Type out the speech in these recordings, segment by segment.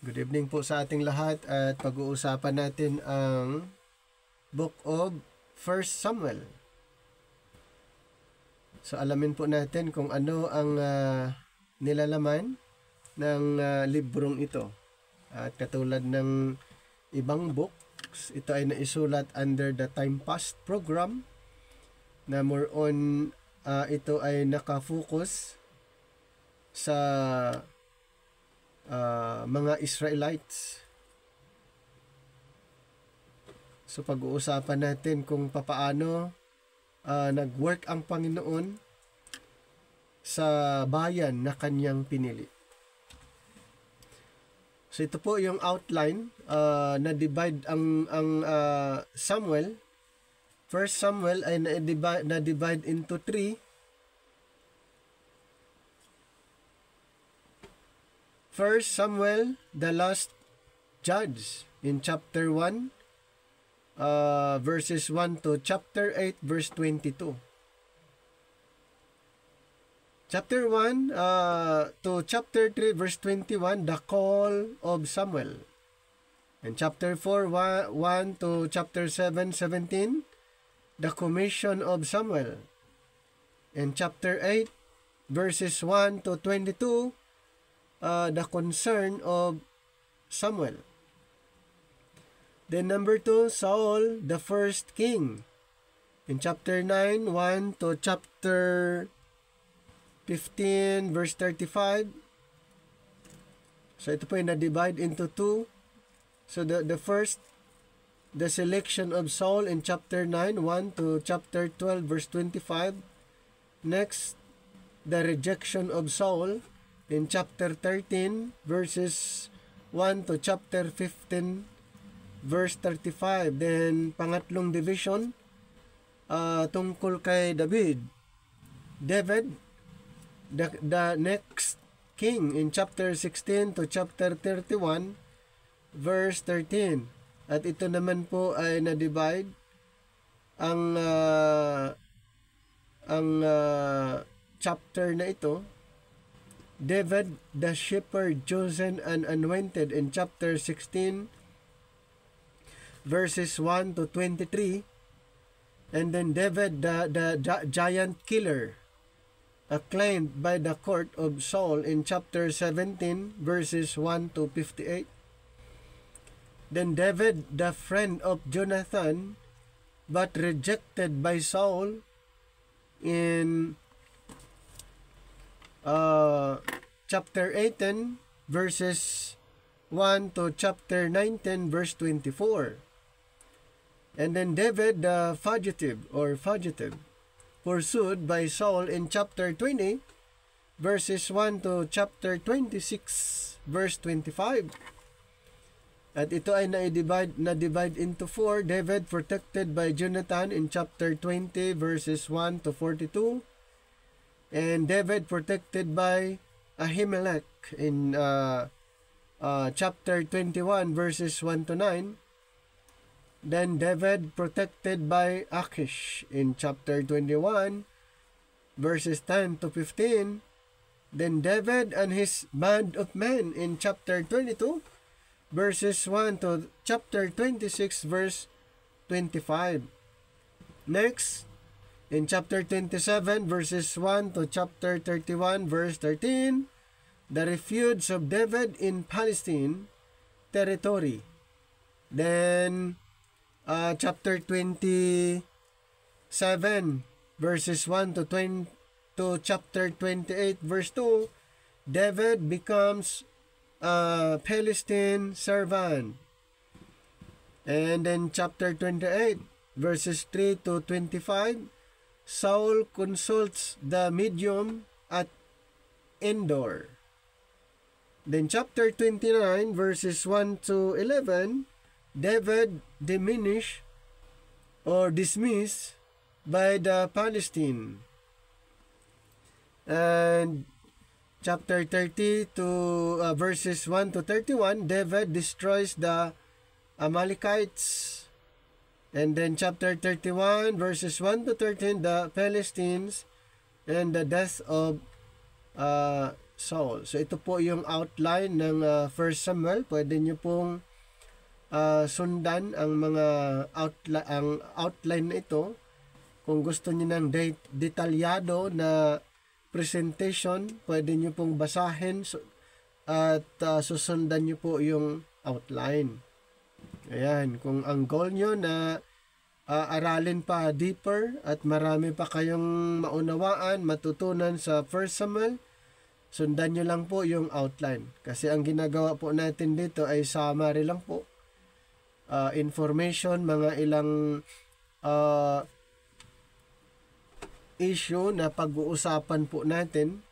Good evening po sa ating lahat at pag-uusapan natin ang Book of 1 Samuel. So alamin po natin kung ano ang nilalaman ng librong ito. At katulad ng ibang books, ito ay naisulat under the Time Past program na more on ito ay nakafocus sa mga Israelites. So pag-uusapan natin kung papaano nag-work ang Panginoon sa bayan na kanyang pinili. So ito po yung outline na-divide ang Samuel. First Samuel ay na-divide into 3. First Samuel, the last judge, in chapter 1, verses 1 to chapter 8, verse 22. Chapter 1 to chapter 3, verse 21, the call of Samuel. And chapter 4, 1 to chapter 7, 17, the commission of Samuel. And chapter 8, verses 1 to 22, the concern of Samuel. Then number 2, Saul, the first king. In chapter 9, 1 to chapter 15, verse 35. So ito po ay na-divide into 2. So the first, the selection of Saul in chapter 9, 1 to chapter 12, verse 25. Next, the rejection of Saul in chapter 13, verses 1 to chapter 15, verse 35. Then, pangatlong division, tungkol kay David, the next king in chapter 16 to chapter 31, verse 13. At ito naman po ay na-divide ang chapter na ito, David, the shepherd chosen and anointed, in chapter 16, verses 1 to 23. And then David, the giant killer, acclaimed by the court of Saul, in chapter 17, verses 1 to 58. Then David, the friend of Jonathan, but rejected by Saul, in chapter 18, verses 1 to chapter 19, verse 24. And then David, the fugitive, pursued by Saul, in chapter 20, verses 1 to chapter 26, verse 25. At ito ay na-divide into 4. David, protected by Jonathan, in chapter 20, verses 1 to 42. And David, protected by Ahimelech, in chapter 21, verses 1 to 9. Then David, protected by Achish, in chapter 21, verses 10 to 15. Then David and his band of men, in chapter 22, verses 1 to chapter 26, verse 25. Next, in chapter 27, verses 1 to chapter 31, verse 13, the refuge of David in Palestine territory. Then, chapter 27, verses 1 to chapter 28, verse 2, David becomes a Palestine servant. And then chapter 28, verses 3 to 25, Saul consults the medium at Endor. Then chapter 29, verses 1 to 11, David dismissed by the Palestine. And chapter 30 to verses 1 to 31, David destroys the Amalekites. And then chapter 31, verses 1 to 13, the Philistines and the death of Saul. So ito po yung outline ng 1 Samuel. Pwede nyo pong sundan ang mga outline na ito. Kung gusto niyo ng detalyado na presentation, pwede nyo pong basahin at susundan nyo po yung outline. Ayan, kung ang goal nyo na aralin pa deeper at marami pa kayong maunawaan, matutunan sa 1 Samuel, sundan nyo lang po yung outline. Kasi ang ginagawa po natin dito ay summary lang po. Information, mga ilang issue na pag-uusapan po natin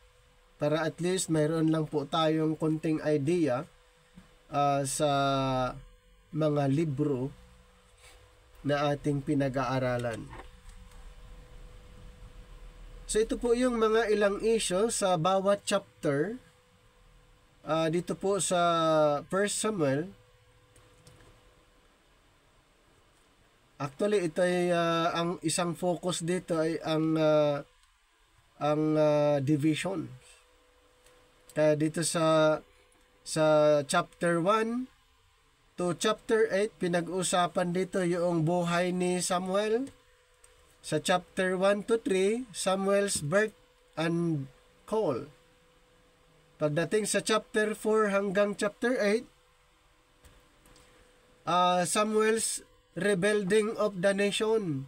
para at least mayroon lang po tayong konting idea sa mga libro na ating pinag-aaralan. So ito po yung mga ilang issue sa bawat chapter dito po sa 1 Samuel. Actually, ito ay ang isang focus dito ay ang division. Kaya dito sa chapter 1 to chapter 8, pinag-usapan dito yung buhay ni Samuel. Sa chapter 1 to 3, Samuel's birth and call. Pagdating sa chapter 4 hanggang chapter 8, Samuel's rebuilding of the nation.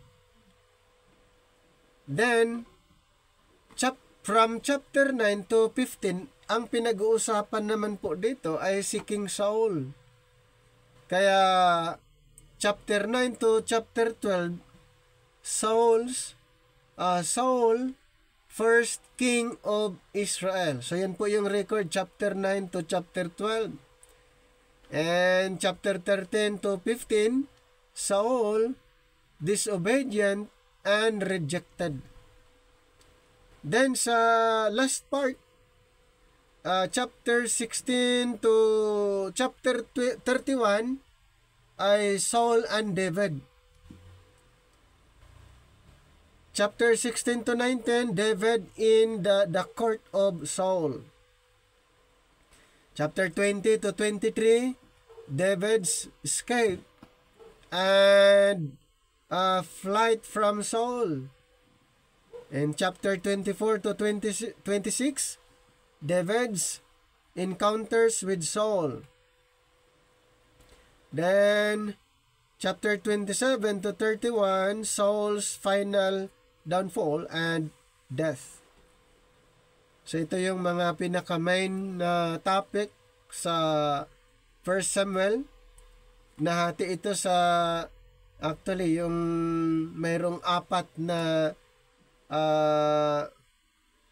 Then, from chapter 9 to 15, ang pinag-uusapan naman po dito ay si King Saul. Kaya, chapter 9 to chapter 12, Saul, first king of Israel. So, yan po yung record, chapter 9 to chapter 12. And chapter 13 to 15, Saul, disobedient and rejected. Then sa last part, chapter 16 to chapter 31, ay Saul and David. Chapter 16 to 19, David in the court of Saul. Chapter 20 to 23, David's escape and flight from Saul. In chapter 24 to 26, David's encounters with Saul. Then, chapter 27 to 31, Saul's final downfall and death. So, ito yung mga pinaka-main na topic sa 1 Samuel. Nahati ito sa, actually, yung mayroong 4 na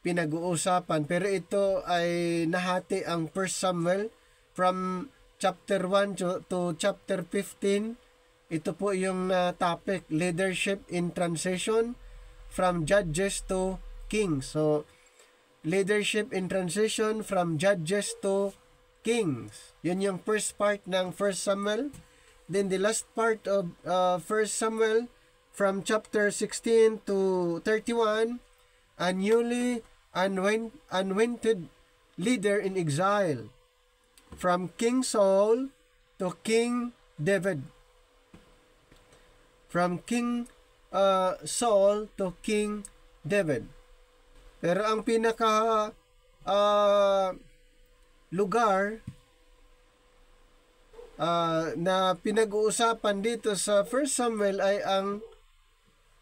pinag-uusapan. Pero ito ay nahati ang 1 Samuel from chapter 1 to chapter 15. Ito po yung topic, leadership in transition from judges to kings. So, leadership in transition from judges to kings. Yun yung first part ng 1 Samuel. Then the last part of 1 Samuel from chapter 16 to 31, a newly anointed leader in exile from King Saul to King David. From King Saul to King David. Pero ang pinaka lugar na pinag-uusapan dito sa 1 Samuel ay ang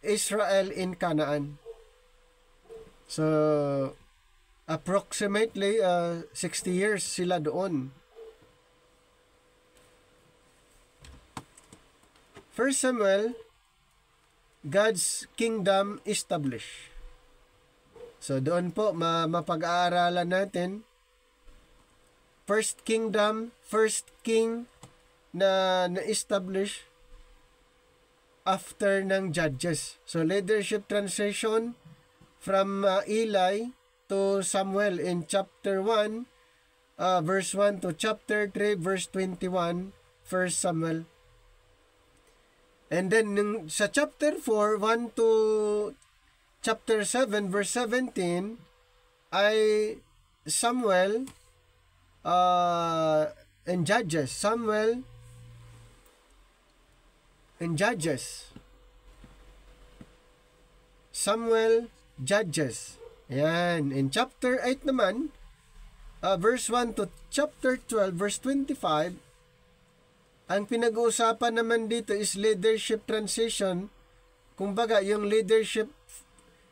Israel in Canaan. So, approximately 60 years sila doon. 1 Samuel, God's kingdom established. So, doon po mapag-aaralan natin first kingdom, first king na na-establish after ng judges. So, leadership transition from Eli to Samuel in chapter 1, verse 1 to chapter 3, verse 21, 1 Samuel. And then, sa chapter 4, 1 to chapter 7, verse 17, ay Samuel and Judges. Samuel and Judges. Samuel, Judges. Ayan. In chapter 8 naman, verse 1 to chapter 12, verse 25, ang pinag-uusapan naman dito is leadership transition. Kumbaga, yung leadership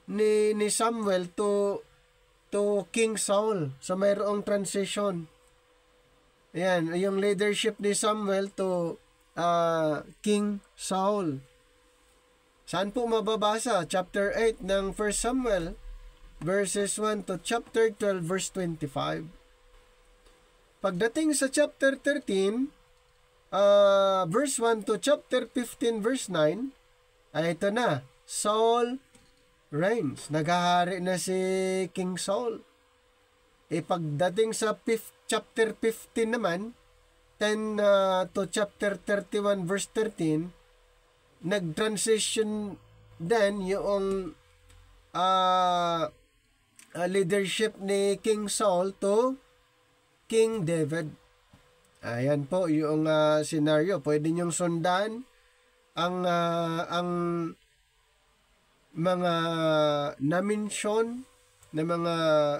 ni Samuel to King Saul. So, mayroong transition. Ayan, yung leadership ni Samuel to King Saul. Saan po mababasa? Chapter 8 ng 1 Samuel, verses 1 to chapter 12, verse 25. Pagdating sa chapter 13, verse 1 to chapter 15, verse 9, ay ito na, Saul reigns. Naghahari na si King Saul. Pagdating sa chapter 15 naman, 10 to chapter 31, verse 13, nag-transition din yung leadership ni King Saul to King David. Ayan po yung scenario. Pwede niyong sundan ang mga na-mention na mga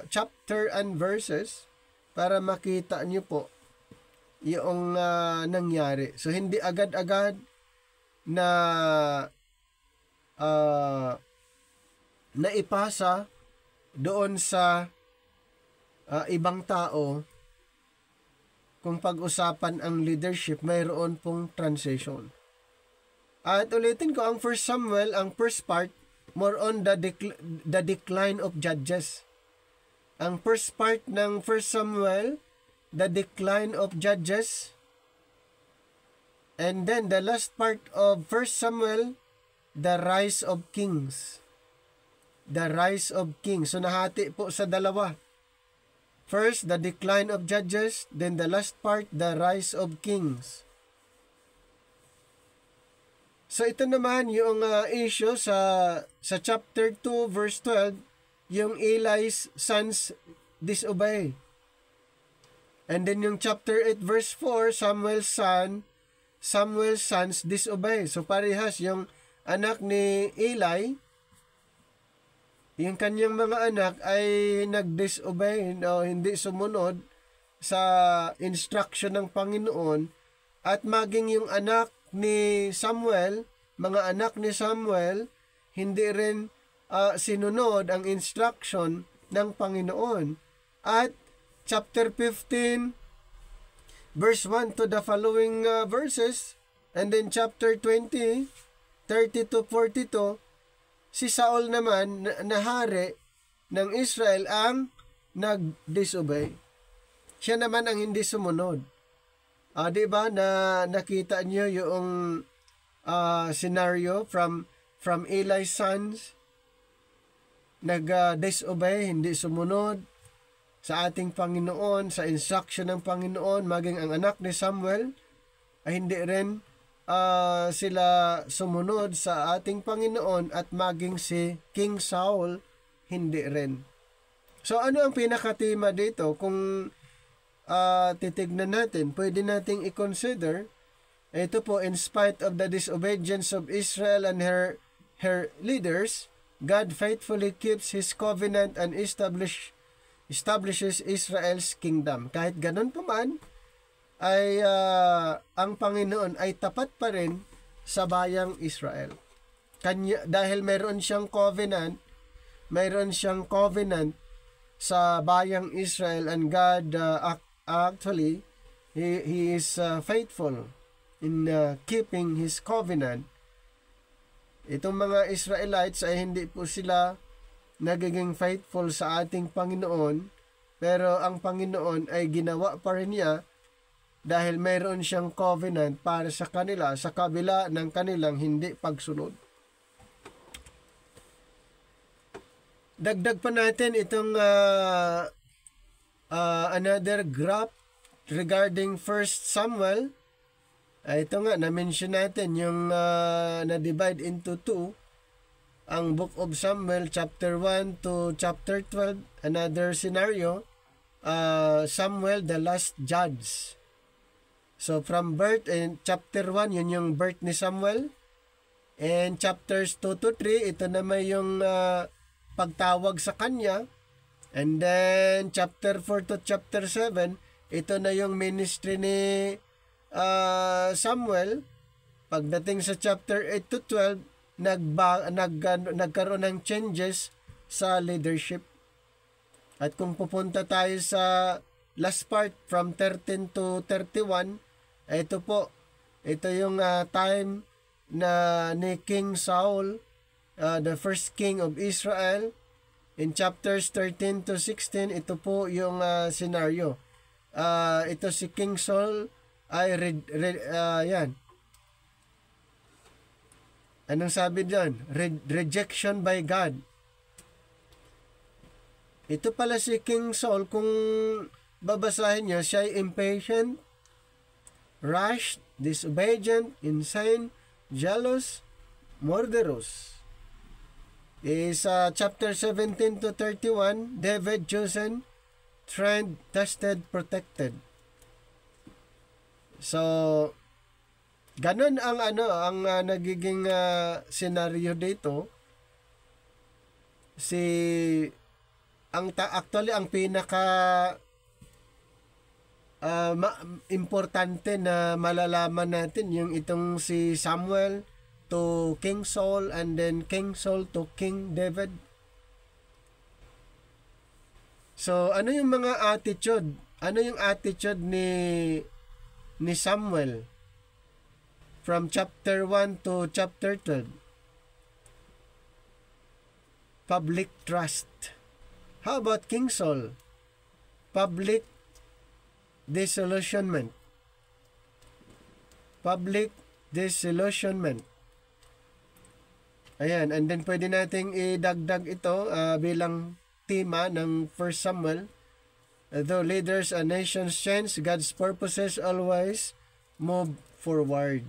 chapter and verses para makita niyo po yung nangyari. So, hindi agad-agad na naipasa doon sa ibang tao. Kung pag-usapan ang leadership, mayroon pong transition. At ulitin ko, ang 1 Samuel, ang first part, more on the decline of Judges. Ang first part ng 1 Samuel, the decline of Judges. And then the last part of 1 Samuel, the rise of kings. The rise of kings. So nahati po sa dalawa. First, the decline of Judges. Then the last part, the rise of kings. So ito naman yung issue sa chapter 2 verse 12, yung Eli's sons disobey. And then yung chapter 8 verse 4, Samuel's sons disobey. So parehas yung anak ni Eli, yung kanyang mga anak ay nag-disobey o hindi sumunod sa instruction ng Panginoon, at maging yung anak ni Samuel, mga anak ni Samuel, hindi rin sinunod ang instruction ng Panginoon. At chapter 15, verse 1 to the following verses, and then chapter 20, 30 to 42, si Saul naman na hari ng Israel ang nag-disobey. Siya naman ang hindi sumunod. Di ba na nakita niyo yung scenario from Eli's sons, nag-disobey, hindi sumunod sa ating Panginoon, sa instruction ng Panginoon, maging ang anak ni Samuel ay hindi rin sila sumunod sa ating Panginoon, at maging si King Saul hindi rin. So ano ang pinakatima dito? Kung titignan natin, pwede nating i-consider, ito po, in spite of the disobedience of Israel and her leaders, God faithfully keeps His covenant and establishes Israel's kingdom. Kahit ganun pa man, ay ang Panginoon ay tapat pa rin sa bayang Israel. Dahil mayroon siyang covenant sa bayang Israel, and God actually, He is faithful in keeping His covenant. Itong mga Israelites ay hindi po sila nagiging faithful sa ating Panginoon, pero ang Panginoon ay ginawa pa rin niya dahil mayroon siyang covenant para sa kanila sa kabila ng kanilang hindi pagsunod. Dagdag pa natin itong another graph regarding 1 Samuel. Ito nga, na-mention natin yung na-divide into 2, ang Book of Samuel, chapter 1 to chapter 12, another scenario. Samuel the last judge. So from birth, in chapter 1, yun yung birth ni Samuel. And chapters 2 to 3, ito naman yung pagtawag sa kanya. And then chapter 4 to chapter 7, ito na yung ministry ni Samuel. Pagdating sa chapter 8 to 12, nagkaroon ng changes sa leadership. At kung pupunta tayo sa last part from 13 to 31, ito po, ito yung time na ni King Saul, the first king of Israel. In chapters 13 to 16, ito po yung scenario. Ito si King Saul ay yan. Anong sabi diyan? Rejection by God. Ito pala si King Saul, kung babasahin niyo, siya ay impatient, rash, disobedient, insane, jealous, murderous. Is chapter 17 to 31, David chosen, trained, tested, protected. So, ganun ang nagiging scenario dito. Actually ang pinaka importante na malalaman natin yung itong si Samuel to King Saul, and then King Saul to King David. So ano yung mga attitude? Ano yung attitude ni Samuel from chapter 1 to chapter 12? Public trust. How about King Saul? Public disillusionment. Public disillusionment. Ayan, and then pwede nating idagdag ito bilang tema ng 1 Samuel. Though leaders and nations change, God's purposes always move forward.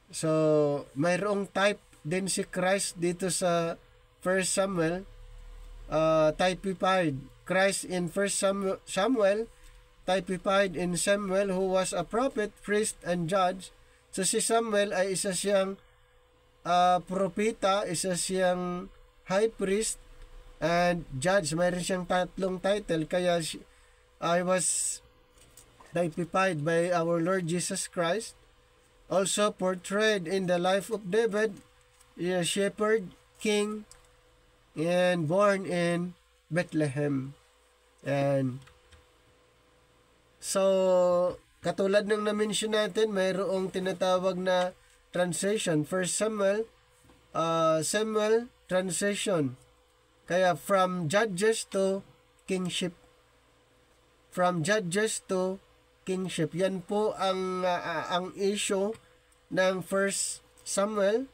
So, mayroong type din si Christ dito sa 1 Samuel. Typified Christ in 1 Samuel, typified in Samuel who was a prophet, priest, and judge. So si Samuel ay isa siyang propeta, isa siyang high priest, and judge. Mayroon siyang tatlong title, kaya I was typified by our Lord Jesus Christ. Also portrayed in the life of David, a shepherd, king, and born in Bethlehem. And so, katulad ng na-mention natin, mayroong tinatawag na transition. First Samuel, Samuel transition. Kaya from judges to kingship. From judges to kingship. Yan po ang issue ng First Samuel,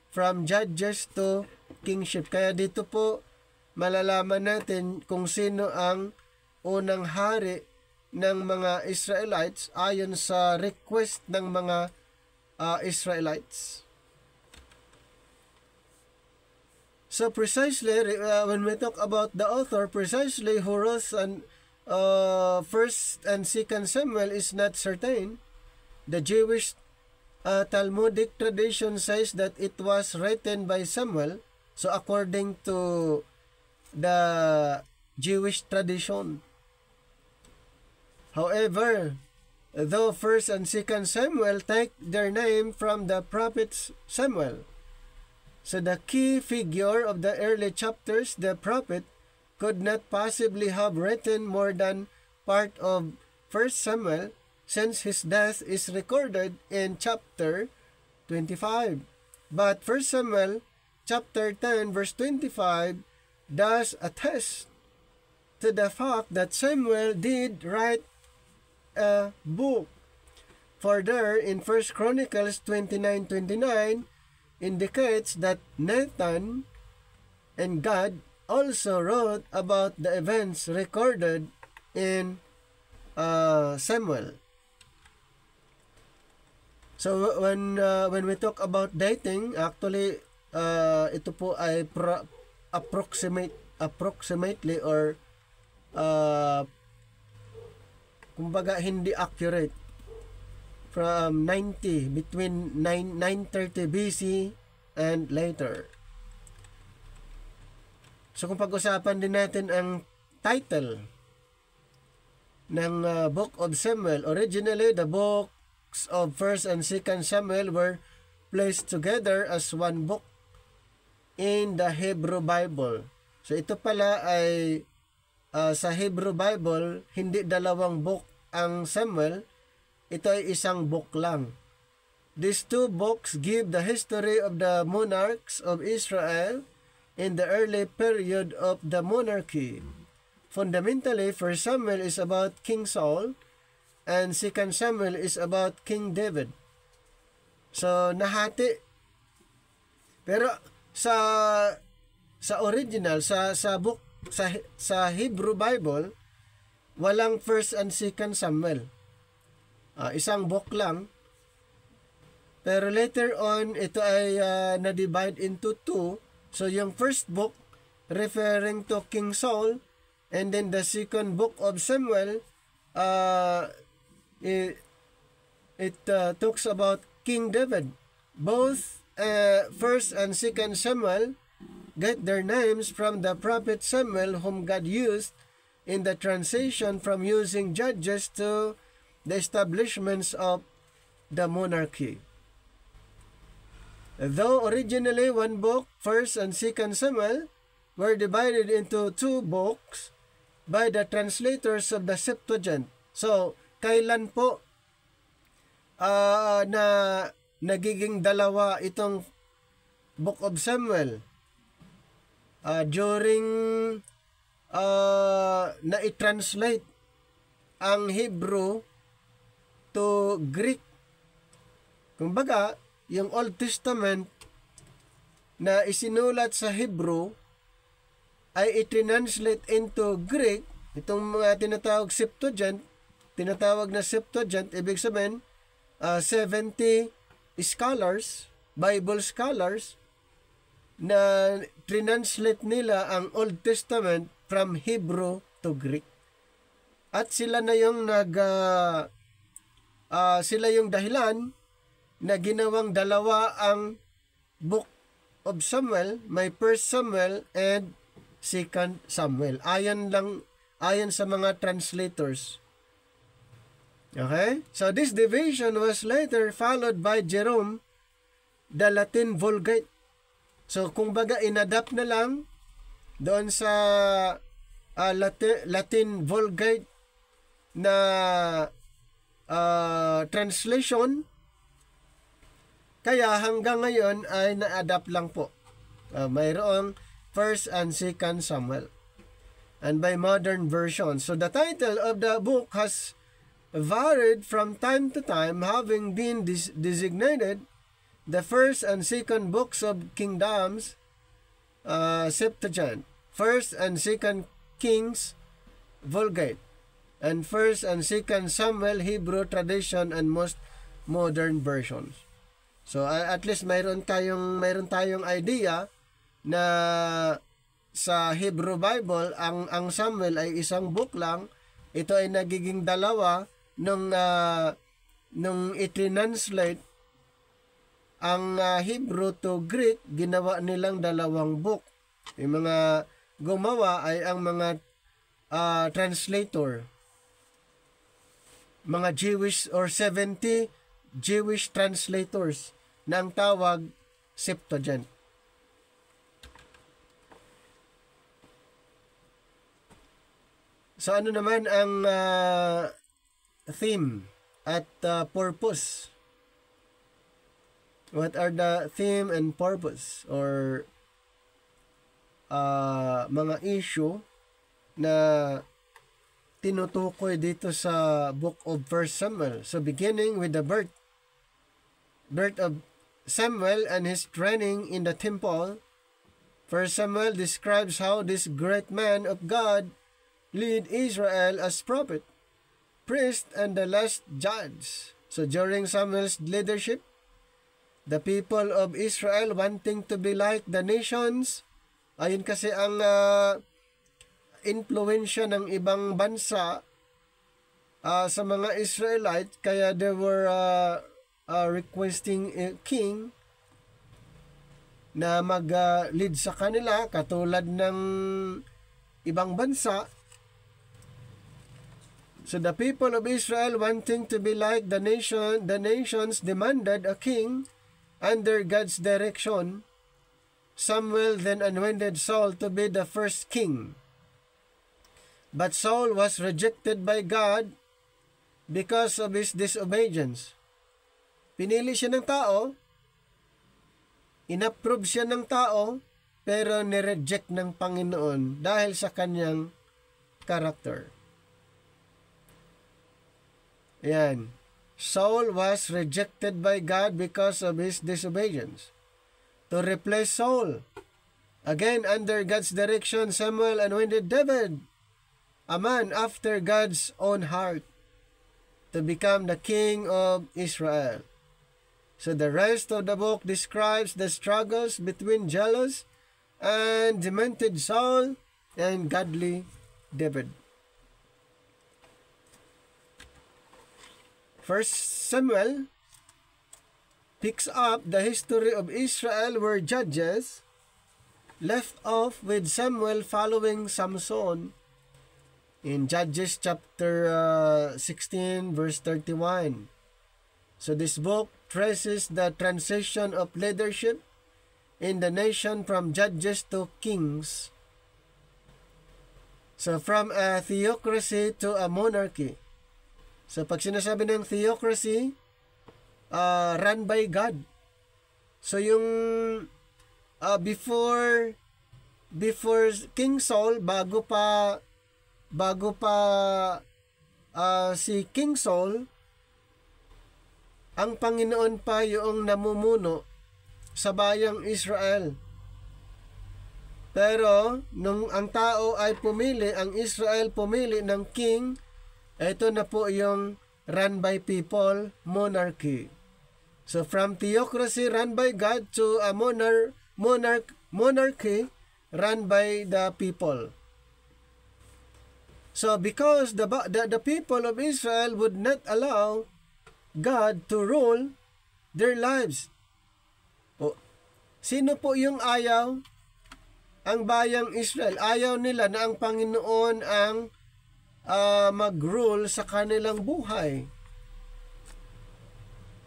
from judges to kingship. Kaya dito po malalaman natin kung sino ang unang hari ng mga Israelites ayon sa request ng mga Israelites. So precisely, when we talk about the author, precisely who wrote First and Second Samuel is not certain. The Jewish Talmudic tradition says that it was written by Samuel. So according to the Jewish tradition. However, though 1st and 2nd Samuel take their name from the prophet Samuel, so the key figure of the early chapters, the prophet, could not possibly have written more than part of 1st Samuel, since his death is recorded in chapter 25. But 1st Samuel chapter 10 verse 25 does attest to the fact that Samuel did write a book. Further, in 1 Chronicles 29:29 indicates that Nathan and God also wrote about the events recorded in Samuel. So when we talk about dating, actually ito po ay approximately or kumbaga hindi accurate from 90 between 930 BC and later. So kung pag-usapan din natin ang title ng Book of Samuel, originally the books of 1st and 2nd Samuel were placed together as one book in the Hebrew Bible. So ito pala ay sa Hebrew Bible, hindi dalawang book ang Samuel, ito ay isang book lang. These two books give the history of the monarchs of Israel in the early period of the monarchy. Fundamentally, 1 Samuel is about King Saul and 2 Samuel is about King David. So, nahati. Pero sa original, sa book, sa Hebrew Bible, walang 1 and 2 Samuel. Isang book lang. Pero later on, ito ay na-divide into two. So, yung first book, referring to King Saul, and then the second book of Samuel, it talks about King David. Both 1st and 2nd Samuel get their names from the prophet Samuel, whom God used in the transition from using judges to the establishments of the monarchy. Though originally one book, 1st and 2nd Samuel, were divided into two books by the translators of the Septuagint. So, kailan po na nagiging dalawa itong Book of Samuel? During na i-translate ang Hebrew to Greek. Kumbaga, yung Old Testament na isinulat sa Hebrew ay i-translate into Greek. Itong mga tinatawag na Septuagint, ibig sabihin 70 scholars, Bible scholars, na translate nila ang Old Testament from Hebrew to Greek. At sila na yung sila yung dahilan na ginawang dalawa ang Book of Samuel, may 1 Samuel and 2 Samuel. Ayon sa mga translators. Okay? So this division was later followed by Jerome, the Latin Vulgate. So kung baga inadapt na lang doon sa Latin Vulgate na translation, kaya hanggang ngayon ay na-adapt lang po. Mayroong 1st and 2nd Samuel. And by modern version. So the title of the book has varied from time to time, having been designated the 1st and 2nd books of Kingdoms, Septuagint, 1st and 2nd Kings, Vulgate, and 1st and 2nd Samuel, Hebrew tradition, and most modern versions. So at least mayroon tayong idea na sa Hebrew Bible ang Samuel ay isang book lang. Ito ay nagiging dalawa nung i-translate ang Hebrew to Greek, ginawa nilang dalawang book. Yung mga gumawa ay ang mga translator, mga Jewish or 70 Jewish translators na ang tawag Septuagint. So ano naman ang theme at purpose? What are the theme and purpose or mga issue na tinutukoy dito sa Book of 1 Samuel? So beginning with the birth of Samuel and his training in the temple, 1 Samuel describes how this great man of God lead Israel as prophet, priest, and the last judge. So during Samuel's leadership, the people of Israel wanting to be like the nations, ayun kasi ang influensya ng ibang bansa sa mga Israelite, kaya they were requesting a king na mag-lead sa kanila katulad ng ibang bansa. So the people of Israel, wanting to be like the nations demanded a king under God's direction. Samuel then anointed Saul to be the first king. But Saul was rejected by God because of his disobedience. Pinili siya ng tao, inapprove siya ng tao, pero nireject ng Panginoon dahil sa kanyang character. Ayan. Saul was rejected by God because of his disobedience. To replace Saul, again under God's direction, Samuel anointed David, a man after God's own heart, to become the king of Israel. So the rest of the book describes the struggles between jealous and demented Saul and godly David. 1 Samuel picks up the history of Israel where Judges left off with Samuel following Samson in Judges chapter 16 verse 31. So this book traces the transition of leadership in the nation from judges to kings. So from a theocracy to a monarchy. So pag sinasabi ng theocracy, run by God. So yung before King Saul, bago pa si King Saul, ang Panginoon pa yung namumuno sa bayang Israel. Pero nung ang tao ay pumili, ang Israel pumili ng king, ito na po yung run by people, monarchy. So from theocracy run by God to a monarchy run by the people. So because the people of Israel would not allow God to rule their lives. Sino po yung ayaw? Ang bayang Israel. Ayaw nila na ang Panginoon ang mag-rule sa kanilang buhay.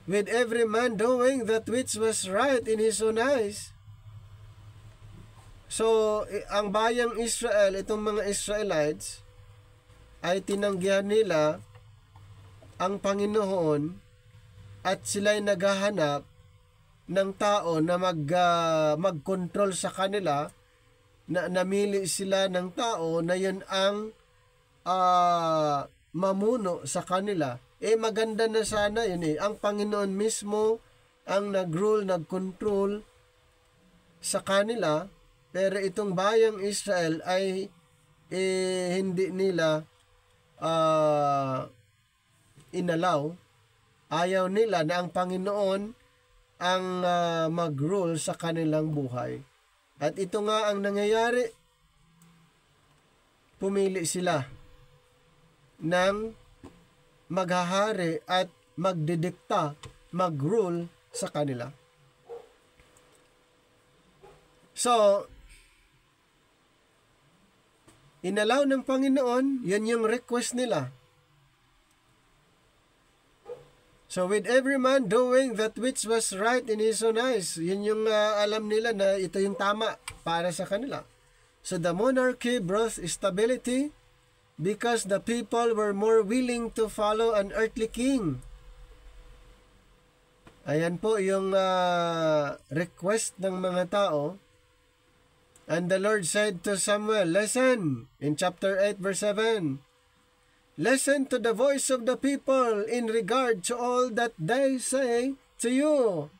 With every man doing that which was right in his own eyes. So, ang bayang Israel, itong mga Israelites, ay tinanggihan nila ang Panginoon at sila'y naghahanap ng tao na mag-control sa kanila, na namili sila ng tao na yun ang mamuno sa kanila. Maganda na sana yun ang Panginoon mismo ang nag-rule, nag-control sa kanila, pero itong bayang Israel ay hindi nila inalaw. Ayaw nila na ang Panginoon ang mag-rule sa kanilang buhay. At ito nga ang nangyayari. Pumili sila ng maghahari at magdidikta, mag-rule sa kanila. So, inalaw ng Panginoon, yan yung request nila. So, with every man doing that which was right in his own eyes, yun yung alam nila na ito yung tama para sa kanila. So, the monarchy brought stability because the people were more willing to follow an earthly king. Ayan po yung request ng mga tao. And the Lord said to Samuel, listen, in chapter 8 verse 7, listen to the voice of the people in regard to all that they say to you,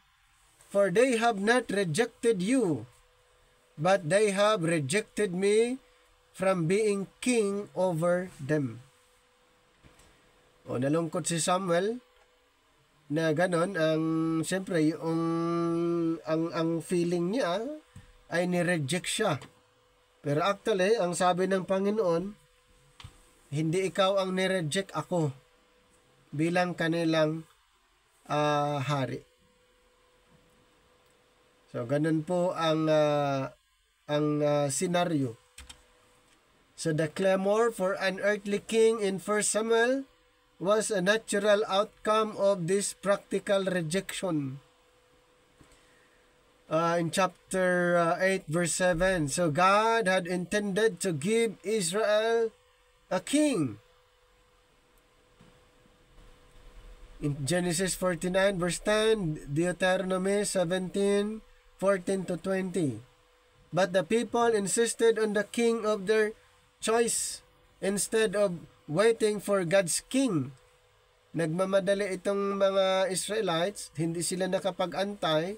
for they have not rejected you, but they have rejected me from being king over them. Nalungkot si Samuel na ganon. Siyempre, ang feeling niya ay nireject siya Pero actually, ang sabi ng Panginoon, hindi ikaw ang nireject, ako bilang kanilang hari. So, ganun po ang senaryo. So, the clamor for an earthly king in 1 Samuel was a natural outcome of this practical rejection. In chapter 8, verse 7, so God had intended to give Israel a king. In Genesis 49, verse 10, Deuteronomy 17, 14 to 20. But the people insisted on the king of their choice instead of waiting for God's king. Nagmamadali itong mga Israelites, hindi sila nakapag-antay.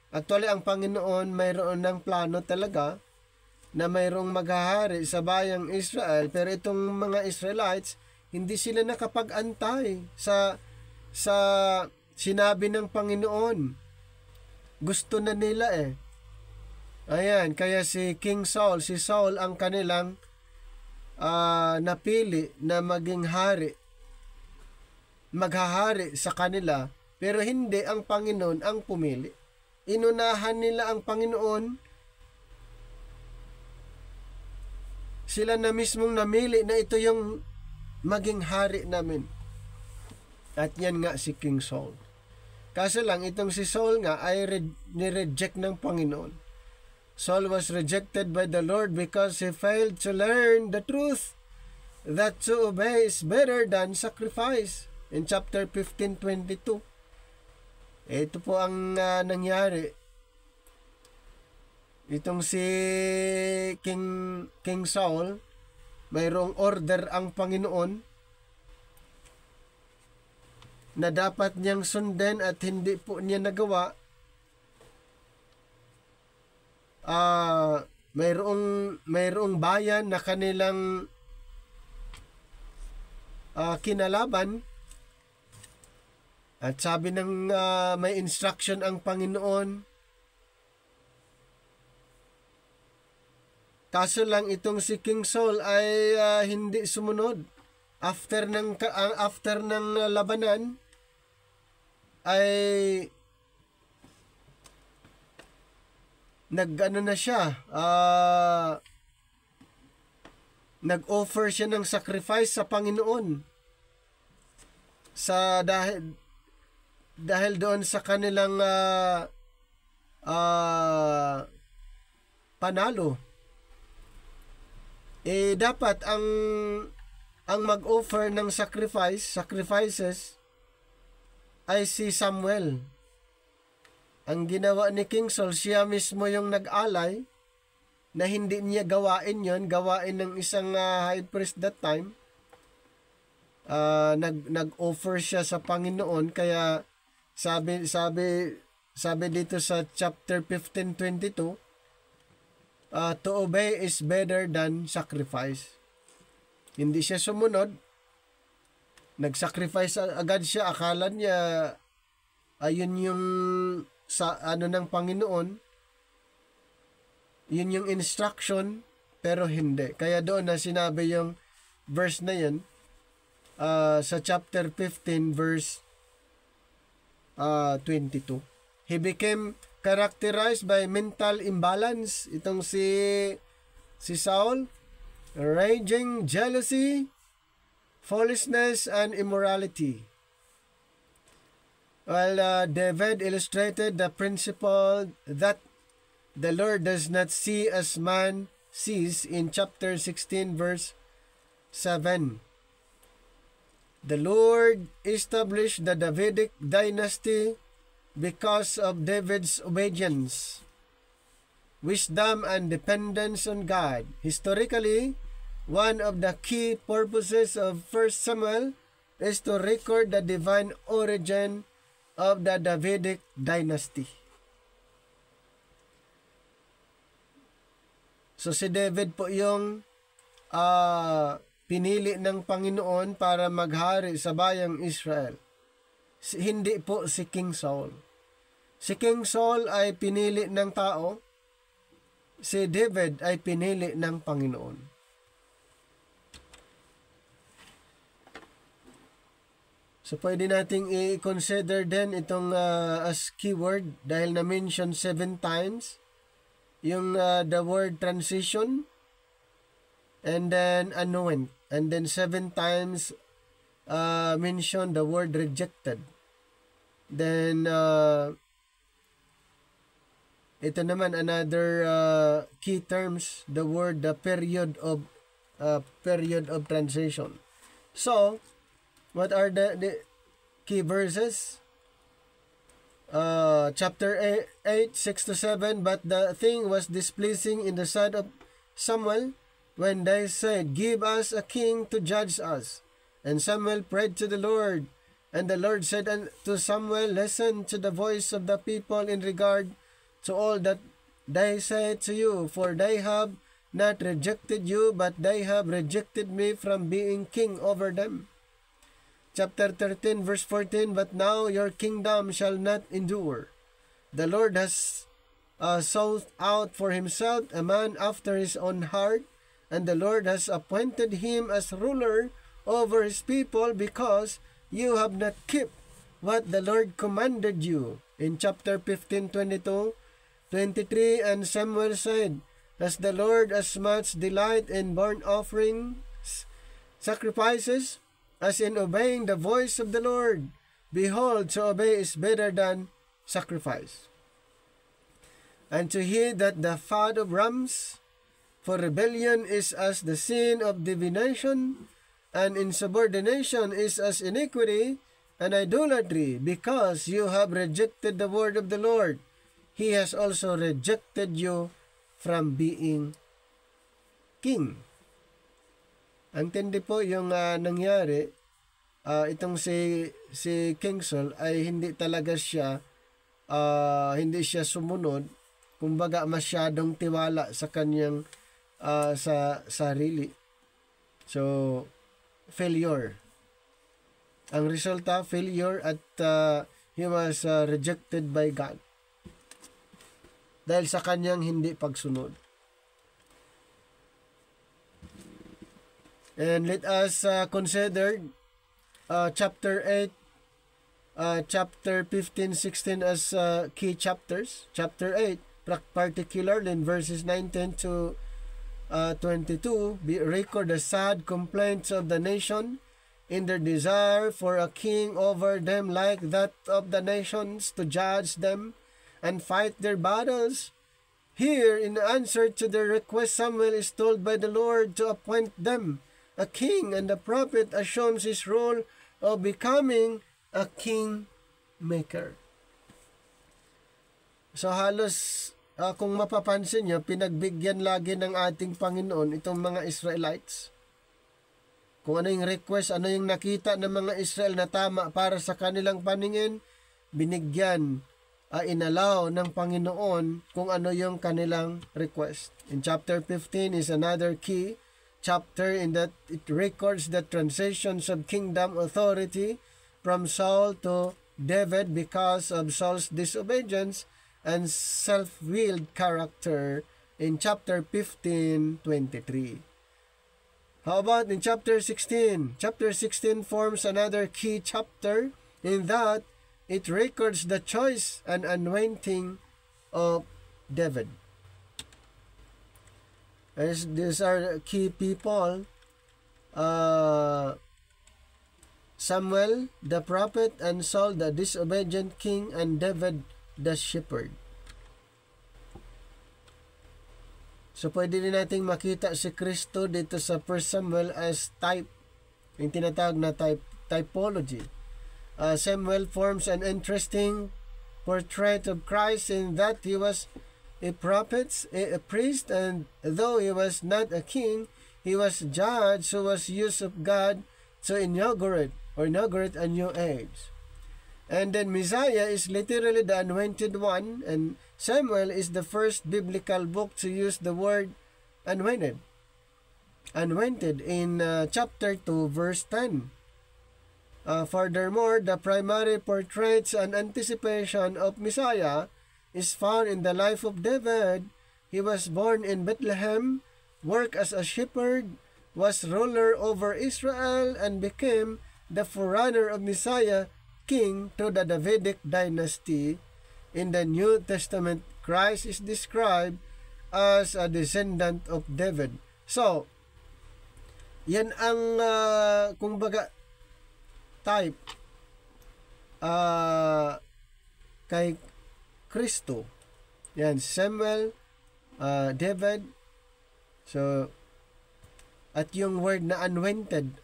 Actually, ang Panginoon mayroon ng plano talaga na mayroong maghahari sa bayang Israel, pero itong mga Israelites, hindi sila nakapag-antay sa sinabi ng Panginoon. Gusto na nila Ayan, kaya si King Saul, si Saul ang kanilang napili na maging hari, maghahari sa kanila, pero hindi ang Panginoon ang pumili. Inunahan nila ang Panginoon. Sila na mismong namili na ito yung maging hari namin. At yan nga si King Saul. Kaso lang, itong si Saul nga ay nireject ng Panginoon. Saul was rejected by the Lord because he failed to learn the truth that to obey is better than sacrifice. In chapter 15:22. Ito po ang nangyari. Itong si King Saul, mayroong order ang Panginoon na dapat niyang sundin at hindi po niya nagawa. Mayroong bayan na kanilang kinalaban. At sabi ng may instruction ang Panginoon. Kaso lang itong si King Saul ay hindi sumunod. After ng labanan ay nag-offer siya ng sacrifice sa Panginoon. Dahil doon sa kanilang panalo, dapat ang mag-offer ng sacrifices ay si Samuel. Ang ginawa ni King Saul, siya mismo yung nag-alay na hindi niya gawain ng isang high priest that time. Nag-offer siya sa Panginoon, kaya sabi dito sa chapter 15:22, to obey is better than sacrifice. Hindi siya sumunod. Nag-sacrifice agad siya. Akala niya ayun yung ng Panginoon. Yun yung instruction, pero hindi. Kaya doon na sinabi yung verse na yun sa chapter 15 verse 22. He became characterized by mental imbalance. Itong si Saul, raging jealousy, foolishness, and immorality. While David illustrated the principle that the Lord does not see as man sees in chapter 16 verse 7. The Lord established the Davidic dynasty because of David's obedience, wisdom, and dependence on God. Historically, one of the key purposes of 1 Samuel is to record the divine origin of the Davidic dynasty. So si David po yung pinili ng Panginoon para maghari sa bayang Israel. Hindi po si King Saul. Si King Saul ay pinili ng tao si David ay pinili ng Panginoon. So, pwede nating i-consider din itong as keyword dahil na-mention 7 times yung the word transition and then anoint. And then 7 times mention the word rejected. Then, ito naman another key terms, the word, the period of transition. So, what are the key verses? Chapter 8, 6-7, but the thing was displeasing in the sight of Samuel when they said, give us a king to judge us. And Samuel prayed to the Lord. And the Lord said to Samuel, listen to the voice of the people in regard to all that they say to you, for they have not rejected you, but they have rejected me from being king over them. Chapter 13, verse 14, but now your kingdom shall not endure. The Lord has sought out for himself a man after his own heart, and the Lord has appointed him as ruler over his people because you have not kept what the Lord commanded you. In chapter 15, 22, 23, and Samuel said, has the Lord as much delight in burnt offerings, sacrifices, as in obeying the voice of the Lord? Behold, to obey is better than sacrifice, and to heed that the fat of rams, for rebellion is as the sin of divination, and insubordination is as iniquity and idolatry. Because you have rejected the word of the Lord, he has also rejected you from being king. Ang tindi po yung nangyari, itong si King Saul ay hindi talaga siya, hindi siya sumunod, kumbaga masyadong tiwala sa kanyang sa sarili. So, failure. Ang resulta, failure, at he was rejected by God dahil sa kanyang hindi pagsunod. And let us consider chapter 8, chapter 15, 16 as key chapters. Chapter 8, particularly in verses 19 to 22, record the sad complaints of the nation in their desire for a king over them like that of the nations to judge them and fight their battles. Here, in answer to their request, Samuel is told by the Lord to appoint them a king, and the prophet assumes his role of becoming a king maker. So halos kung mapapansin nyo, pinagbigyan lagi ng ating Panginoon itong mga Israelites. Kung ano yung request, ano yung nakita ng mga Israel na tama para sa kanilang paningin, binigyan, inalaw ng Panginoon kung ano yung kanilang request. In chapter 15 is another key chapter in that it records the transitions of kingdom authority from Saul to David because of Saul's disobedience and self-willed character in chapter 15:23. How about in chapter 16? Chapter 16 forms another key chapter in that it records the choice and anointing of David. As these are key people, Samuel the prophet, and Saul the disobedient king, and David the shepherd. So pwede din nating makita si Kristo dito sa 1 Samuel as type, yung tinatawag na typology. Samuel forms an interesting portrait of Christ in that he was a prophet, a priest, and though he was not a king, he was a judge who was used of God to inaugurate a new age. And then Messiah is literally the anointed one, and Samuel is the first biblical book to use the word anointed. Anointed in chapter 2, verse 10. Furthermore, the primary portraits and anticipation of Messiah is found in the life of David. He he was born in Bethlehem, worked as a shepherd, was ruler over Israel, and became the forerunner of Messiah, king to the Davidic dynasty. In the New Testament, Christ is described as a descendant of David. So, yan ang kumbaga type kay Kristo. Yan, Samuel, David. So, at yung word na anointed,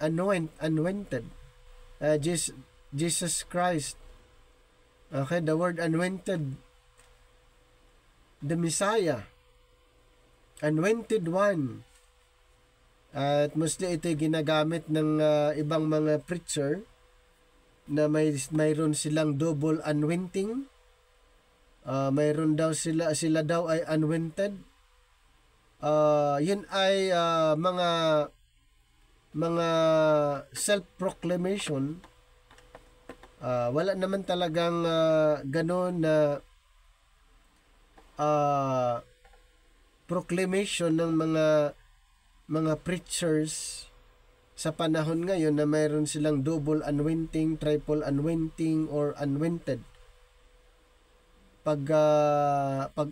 Jesus Christ. Okay, the word anointed, the Messiah, anointed one. At mostly ito ginagamit ng ibang mga preacher na mayroon silang double anointing. Mayroon daw sila daw ay anointed. Yun ay mga self-proclamation. Wala naman talagang ganon na proclamation ng mga preachers sa panahon ngayon na mayroon silang double anointing, triple anointing, or anointed. Pag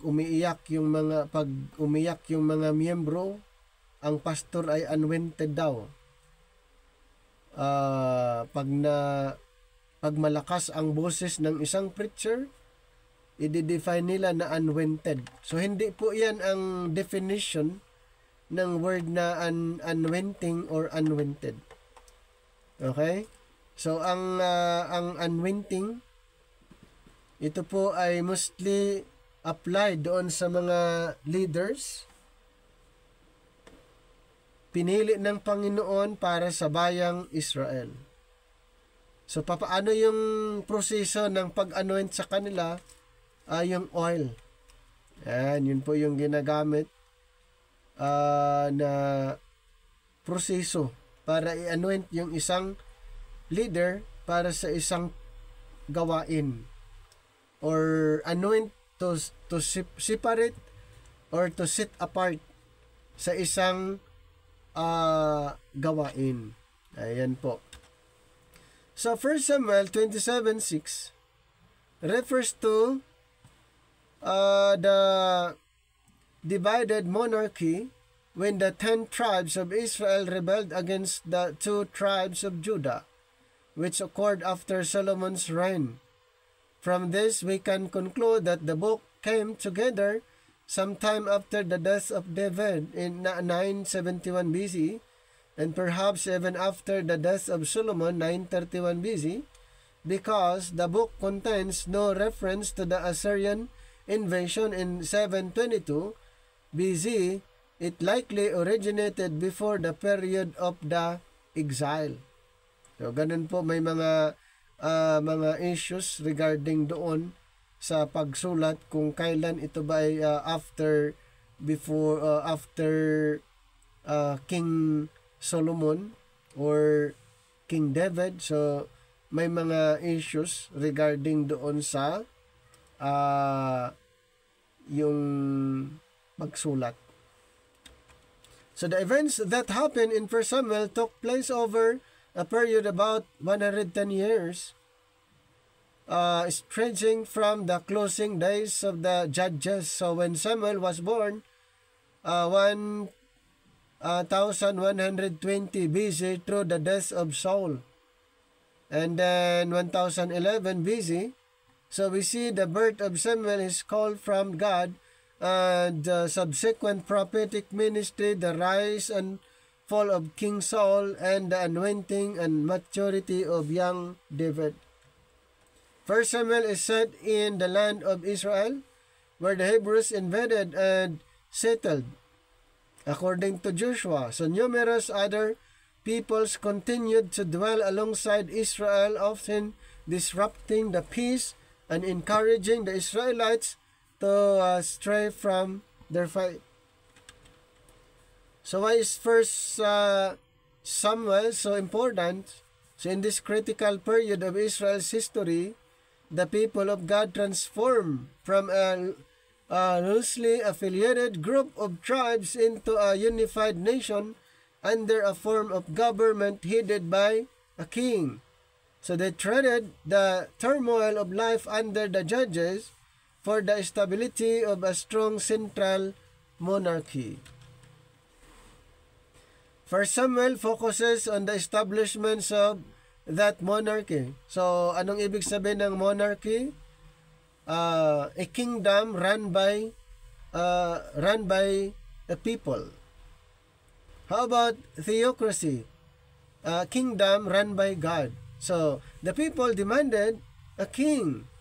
umiiyak yung mga miyembro, ang pastor ay anointed daw. Pag malakas ang boses ng isang preacher, i-define nila na anointed. So hindi po 'yan ang definition ng word na anointing or anointed. Okay? So ang anointing, ito po ay mostly applied doon sa mga leaders pinili ng Panginoon para sa bayang Israel. So papaano yung proseso ng pag-anoint sa kanila? Yung oil. Yan, yun po yung ginagamit na proseso para i-anoint yung isang leader para sa isang gawain, or anoint to separate or to set apart sa isang gawain. Ayan po. So 1 Samuel 27:6 refers to the divided monarchy when the 10 tribes of Israel rebelled against the 2 tribes of Judah, which occurred after Solomon's reign. From this, we can conclude that the book came together sometime after the death of David in 971 BC, and perhaps even after the death of Solomon 931 BC, because the book contains no reference to the Assyrian invasion in 722 BC. It likely originated before the period of the exile. So, ganun po, may mga issues regarding doon sa pagsulat kung kailan ito ba ay after King Solomon or King David. So, may mga issues regarding doon sa yung pagsulat. So the events that happened in 1 Samuel took place over a period about 110 years, stretching from the closing days of the judges. So when Samuel was born, 1120 BC through the death of Saul, and then 1011 BC. So we see the birth of Samuel is called from God, and the subsequent prophetic ministry, the rise and fall of King Saul, and the anointing and maturity of young David. 1 Samuel is set in the land of Israel, where the Hebrews invaded and settled, according to Joshua. So numerous other peoples continued to dwell alongside Israel, often disrupting the peace and encouraging the Israelites to stray from their faith. So why is 1 Samuel so important? So in this critical period of Israel's history, the people of God transformed from a a loosely affiliated group of tribes into a unified nation under a form of government headed by a king. So they traded the turmoil of life under the judges for the stability of a strong central monarchy. First Samuel focuses on the establishments of that monarchy. So, anong ibig sabihin ng monarchy? A kingdom run by the people. How about theocracy? A kingdom run by God. So, the people demanded a king,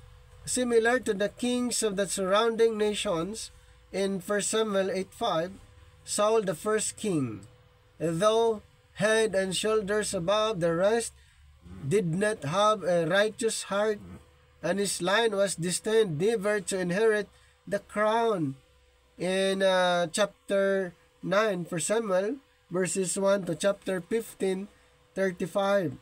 similar to the kings of the surrounding nations in 1 Samuel 8:5. Saul, the first king, though head and shoulders above the rest, did not have a righteous heart, and his line was destined never to inherit the crown. In chapter 9 for Samuel, verses 1 to chapter 15:35.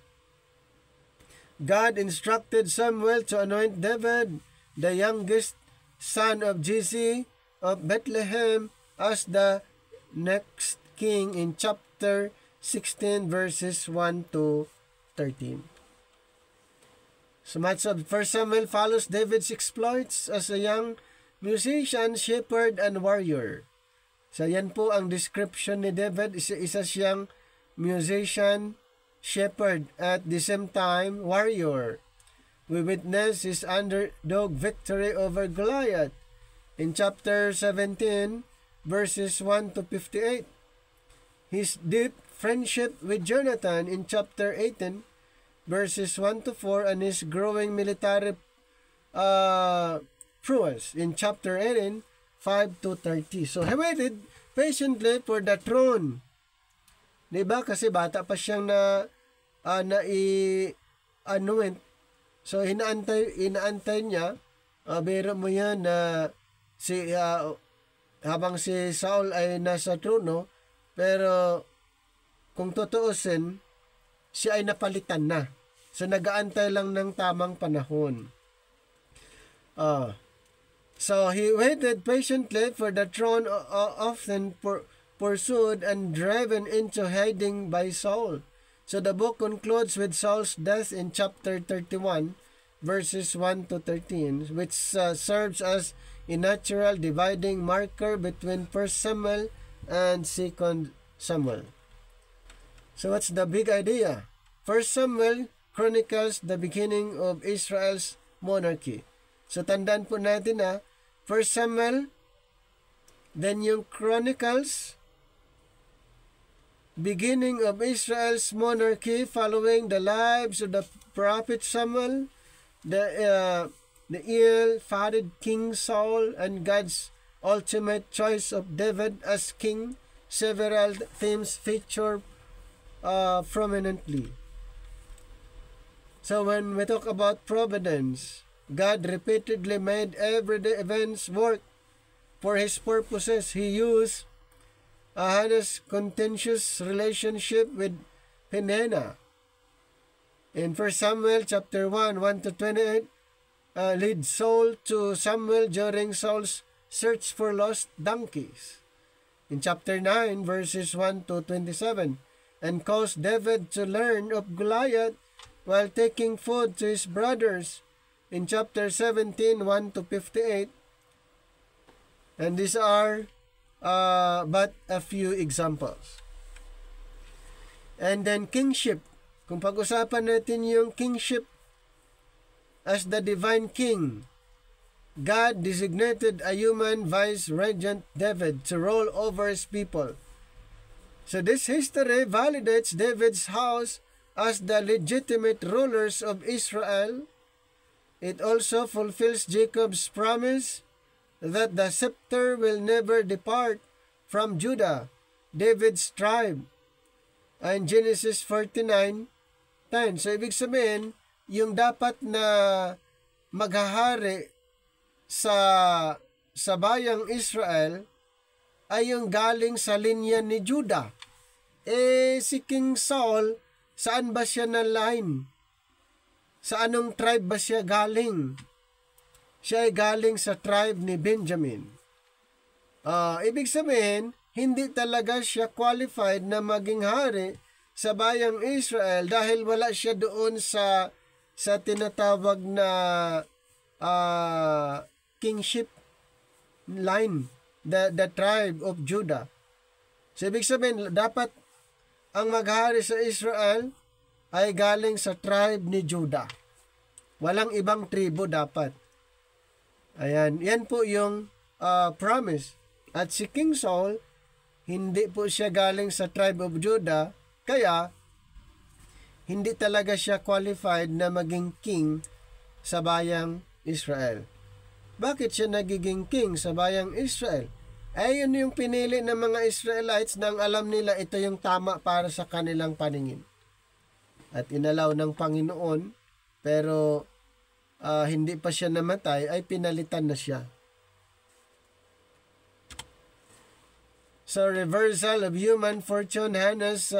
God instructed Samuel to anoint David, the youngest son of Jesse of Bethlehem, as the next king in chapter 16 verses 1 to 13. So much of 1 Samuel follows David's exploits as a young musician, shepherd, and warrior. So yan po ang description ni David. Isa siyang musician, shepherd, at the same time warrior. We witness his underdog victory over Goliath in chapter 17 verses 1 to 58. His deep friendship with Jonathan in chapter 18 verses 1 to 4, and his growing military prowess in chapter 18 5 to 30. So he waited patiently for the throne. Diba? Kasi bata pa siyang anoint. So inaantay niya. Biro mo yan na habang si Saul ay nasa trono, pero kung tutuusin, siya ay napalitan na. So nagaantay lang ng tamang panahon. So he waited patiently for the throne, often pursued and driven into hiding by Saul. So the book concludes with Saul's death in chapter 31, verses 1 to 13, which serves as a natural dividing marker between 1 Samuel and 2 Samuel. So what's the big idea? 1 Samuel chronicles the beginning of Israel's monarchy. So tandaan po natin 1 Samuel, then yung Chronicles, beginning of Israel's monarchy following the lives of the prophet Samuel, the ill-fated King Saul, and God's ultimate choice of David as king. Several themes feature prominently. So when we talk about providence, God repeatedly made everyday events work for His purposes. He used Hannah's contentious relationship with Peninnah in 1 Samuel chapter 1, 1 to 28, lead Saul to Samuel during Saul's search for lost donkeys in chapter 9, verses 1 to 27, and caused David to learn of Goliath while taking food to his brothers in chapter 17, 1 to 58. And these are but a few examples. And then kingship. Kung pag-usapan natin yung kingship as the divine king, God designated a human vice-regent, David, to rule over his people. So this history validates David's house as the legitimate rulers of Israel. It also fulfills Jacob's promise that the scepter will never depart from Judah, David's tribe. In Genesis 49:10. So ibig sabihin, yung dapat na maghahari sa bayang Israel ay yung galing sa linya ni Judah. Si King Saul, saan ba siya na line? Sa anong tribe ba siya galing? Siya ay galing sa tribe ni Benjamin. Ibig sabihin, hindi talaga siya qualified na maging hari sa bayang Israel dahil wala siya doon sa tinatawag na kingship line, the tribe of Judah. So, ibig sabihin, dapat ang maghari sa Israel ay galing sa tribe ni Judah. Walang ibang tribo dapat. Ayan, yan po yung promise. At si King Saul, hindi po siya galing sa tribe of Judah, kaya hindi talaga siya qualified na maging king sa bayang Israel. Bakit siya nagiging king sa bayang Israel? Yun yung pinili ng mga Israelites nang alam nila ito yung tama para sa kanilang paningin. At inalaw ng Panginoon, pero hindi pa siya namatay, ay pinalitan na siya. So, reversal of human fortune. Hannah's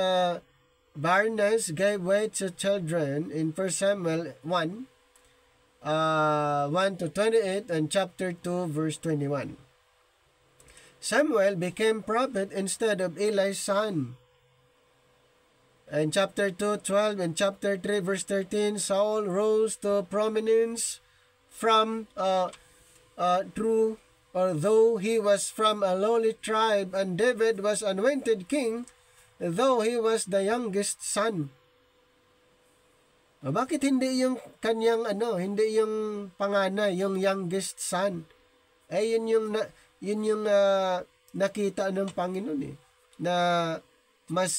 barrenness gave way to children in 1 Samuel 1, 1 to 28 and chapter 2, verse 21. Samuel became prophet instead of Eli's son. In chapter 2, 12 and chapter 3, verse 13, Saul rose to prominence from though he was from a lowly tribe, and David was anointed king, though he was the youngest son. Bakit hindi yung kanyang hindi yung panganay, yung youngest son? Yun yung nakita ng Panginoon na mas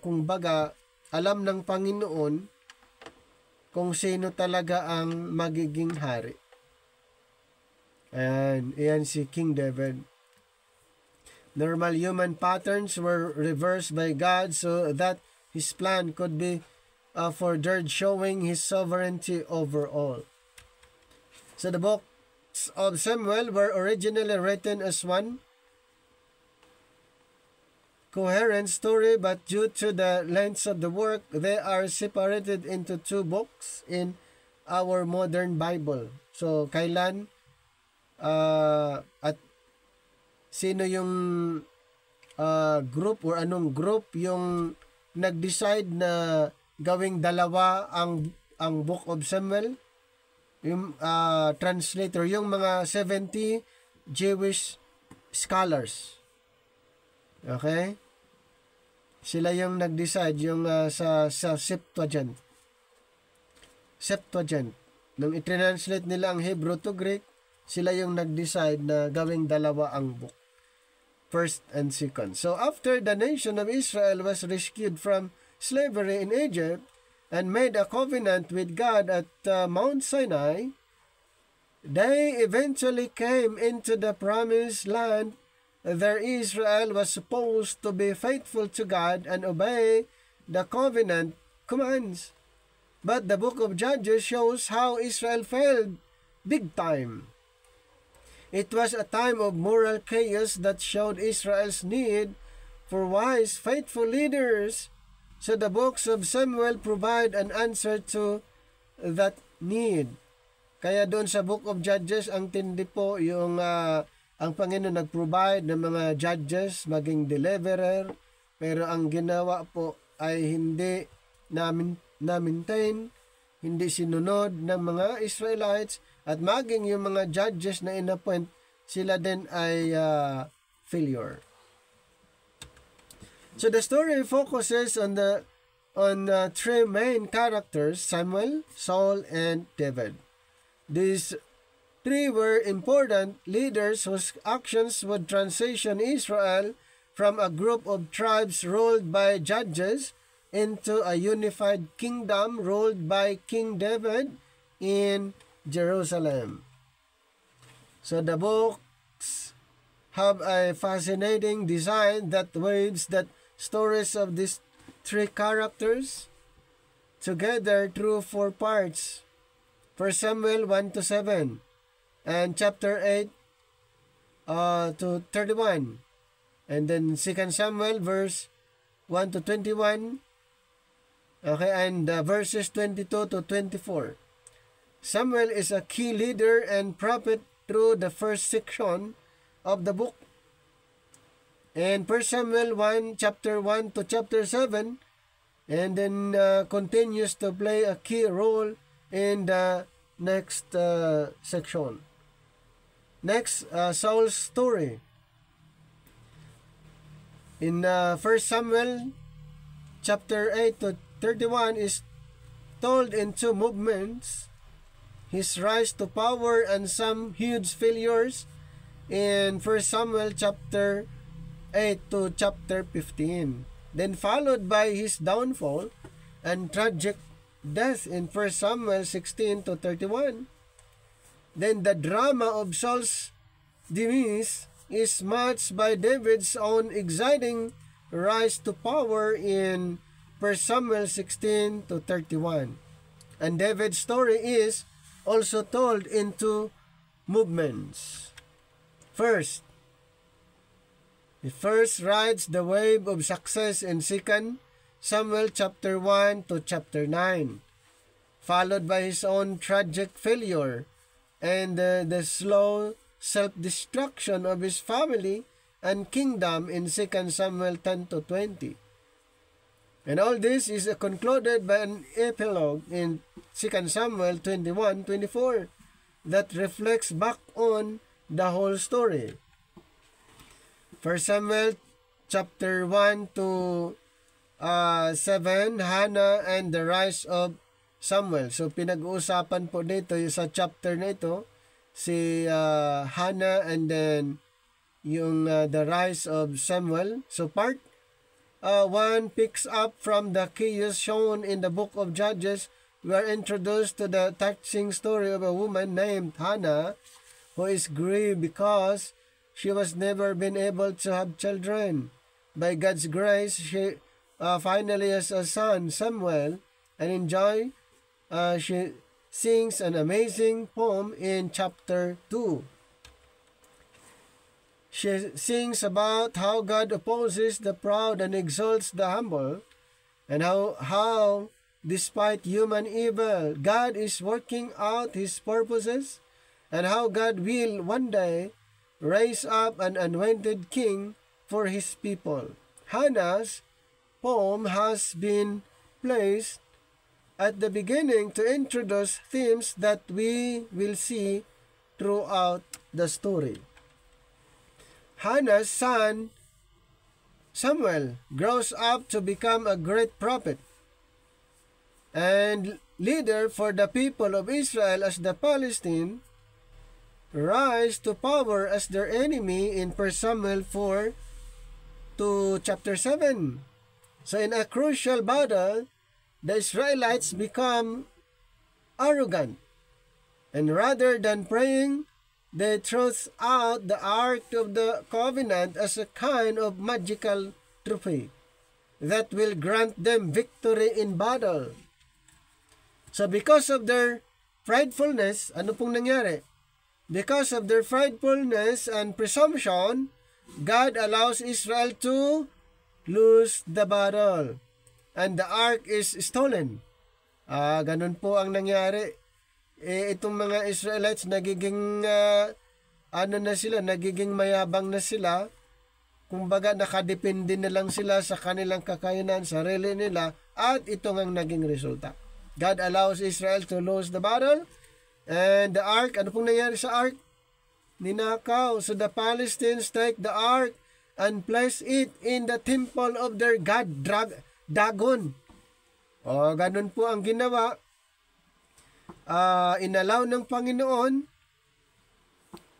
kung baga alam ng Panginoon kung sino talaga ang magiging hari. Ayan si King David. Normal human patterns were reversed by God so that His plan could be furthered, showing His sovereignty over all. So the books of Samuel were originally written as one coherent story, but due to the length of the work, they are separated into 2 books in our modern Bible. So, kailan at sino yung group or anong group yung nag-decide na gawing dalawa ang Book of Samuel? Yung translator, yung mga 70 Jewish scholars. Okay? Sila yung nag-decide yung sa Septuagint. Nung i-translate nila ang Hebrew to Greek, sila yung nag-decide na gawing dalawa ang book. First and second. So after the nation of Israel was rescued from slavery in Egypt and made a covenant with God at Mount Sinai, they eventually came into the promised land. There Israel was supposed to be faithful to God and obey the covenant commands. But the book of Judges shows how Israel failed big time. It was a time of moral chaos that showed Israel's need for wise, faithful leaders. So the books of Samuel provide an answer to that need. Kaya doon sa book of Judges, ang tindi po yung ang Panginoon nag-provide ng mga judges maging deliverer, pero ang ginawa po ay hindi na-maintain, hindi sinunod ng mga Israelites, at maging yung mga judges na inappoint, sila din ay failure. So the story focuses on 3 main characters, Samuel, Saul, and David. These 3 were important leaders whose actions would transition Israel from a group of tribes ruled by judges into a unified kingdom ruled by King David in Jerusalem. So the books have a fascinating design that weaves the stories of these 3 characters together through 4 parts. 1 Samuel 1 to 7 and chapter 8 to 31, and then 2 Samuel verse 1 to 21, okay, and verses 22 to 24. Samuel is a key leader and prophet through the first section of the book. And 1 Samuel 1, chapter 1 to chapter 7, and then continues to play a key role in the next section. Next, Saul's story. In 1 Samuel chapter 8 to 31 is told in two movements: his rise to power and some huge failures in 1 Samuel chapter 8 to chapter 15. Then followed by his downfall and tragic death in 1 Samuel 16 to 31. Then the drama of Saul's demise is matched by David's own exciting rise to power in 1 Samuel 16 to 31. And David's story is also told in two movements. First, he first rides the wave of success in 2 Samuel chapter 1 to chapter 9, followed by his own tragic failure and the slow self-destruction of his family and kingdom in 2 Samuel 10 to 20. And all this is concluded by an epilogue in 2 Samuel 21-24 that reflects back on the whole story. 1 Samuel chapter 1 to 7, Hannah and the rise of Samuel. So pinag-uusapan po dito sa chapter na ito si Hannah and then yung the rise of Samuel. So part 1 picks up from the chaos shown in the book of Judges. We are introduced to the touching story of a woman named Hannah who is grieved because she was never been able to have children. By God's grace, she finally has a son, Samuel, and in joy, she sings an amazing poem in chapter 2. She sings about how God opposes the proud and exalts the humble, and how despite human evil, God is working out His purposes, and how God will one day raise up an anointed king for His people. Hannah's poem has been placed at the beginning to introduce themes that we will see throughout the story. Hannah's son Samuel grows up to become a great prophet and leader for the people of Israel as the Palestine rise to power as their enemy in 1 Samuel 4 to chapter 7. So in a crucial battle, the Israelites become arrogant, and rather than praying, they throw out the Ark of the Covenant as a kind of magical trophy that will grant them victory in battle. So because of their pridefulness, ano pong nangyari? Because of their pridefulness and presumption, God allows Israel to lose the battle. And the ark is stolen. Ganun po ang nangyari. Itong mga Israelites nagiging nagiging mayabang na sila. Kumbaga nakadepende na lang sila sa kanilang kakayanan, sarili nila, at ito ang naging resulta. God allows Israel to lose the battle. And the ark, ano pong nangyari sa ark? Ninakaw. So the Palestinians take the ark and place it in the temple of their god, Dagon. Ganun po ang ginawa. Inalaw ng Panginoon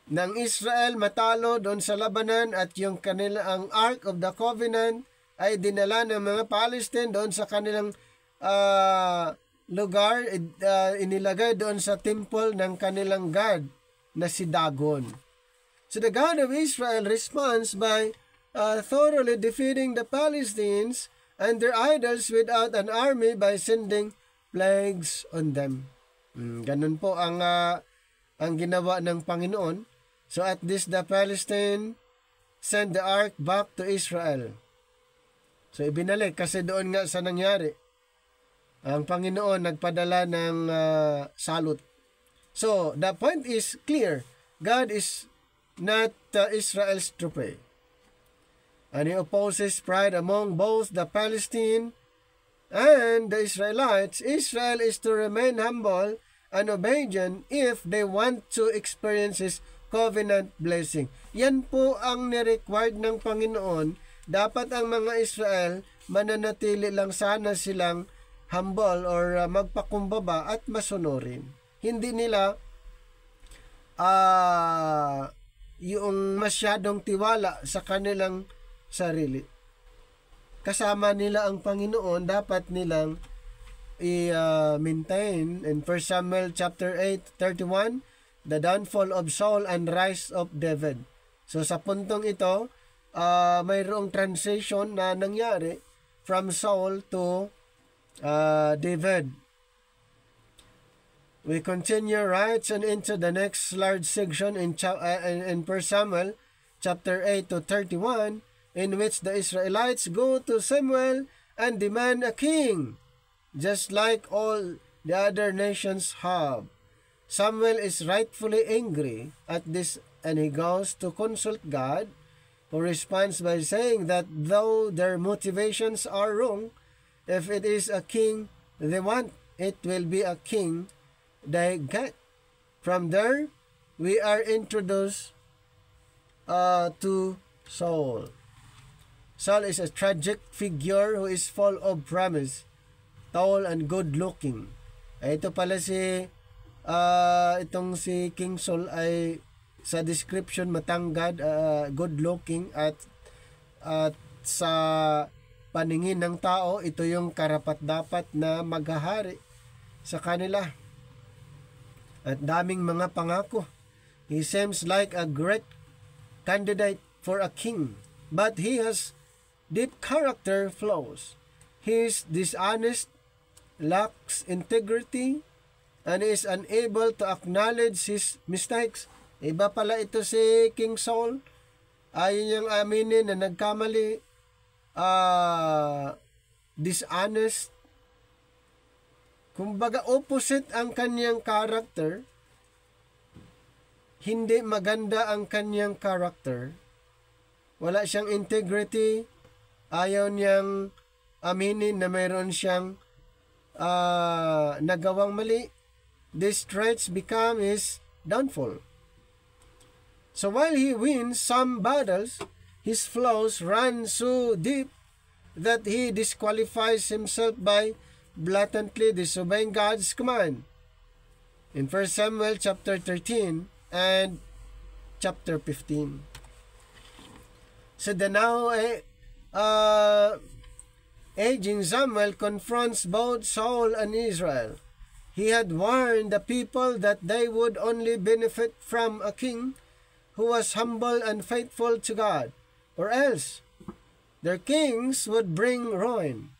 ng Israel matalo doon sa labanan at yung ang Ark of the Covenant ay dinala ng mga Palestine doon sa kanilang lugar, inilagay doon sa temple ng kanilang God na si Dagon. So the God of Israel responds by thoroughly defeating the Palestinians and their idols without an army by sending plagues on them. Ganun po ang ginawa ng Panginoon. So at this, the Palestine sent the ark back to Israel. So ibinalik kasi doon nga sa nangyari. Ang Panginoon nagpadala ng salot. So the point is clear. God is not Israel's trupe. And he opposes pride among both the Palestine and the Israelites. Israel is to remain humble and obedient if they want to experience His covenant blessing. Yan po ang nirequired ng Panginoon. Dapat ang mga Israel mananatili lang sana silang humble or magpakumbaba at masunurin. Hindi nila yung masyadong tiwala sa kanilang sarili. Kasama nila ang Panginoon, dapat nilang i-maintain in 1 Samuel chapter 8:31, the downfall of Saul and rise of David. So sa puntong ito, mayroong transition na nangyari from Saul to David. We continue right and into the next large section in 1 Samuel chapter 8 to 31, in which the Israelites go to Samuel and demand a king, just like all the other nations have. Samuel is rightfully angry at this, and he goes to consult God, who responds by saying that though their motivations are wrong, if it is a king they want, it will be a king they get. From there, we are introduced to Saul. Saul is a tragic figure who is full of promise, tall and good-looking. Ito pala itong si King Saul ay sa description matanggad, good-looking at sa paningin ng tao, ito yung karapat-dapat na maghahari sa kanila. At daming mga pangako. He seems like a great candidate for a king, but he has deep character flaws. He is dishonest, lacks integrity, and is unable to acknowledge his mistakes. Iba pala ito si King Saul. Ayaw niyang aminin na nagkamali, dishonest. Kumbaga opposite ang kanyang character. Hindi maganda ang kanyang character. Wala siyang integrity. Ayaw niyang aminin na mayroon siyang nagawang mali. These traits become his downfall. So while he wins some battles, his flaws run so deep that he disqualifies himself by blatantly disobeying God's command. In 1 Samuel chapter 13 and chapter 15. So the now aging Samuel confronts both Saul and Israel. He had warned the people that they would only benefit from a king who was humble and faithful to God, or else their kings would bring ruin.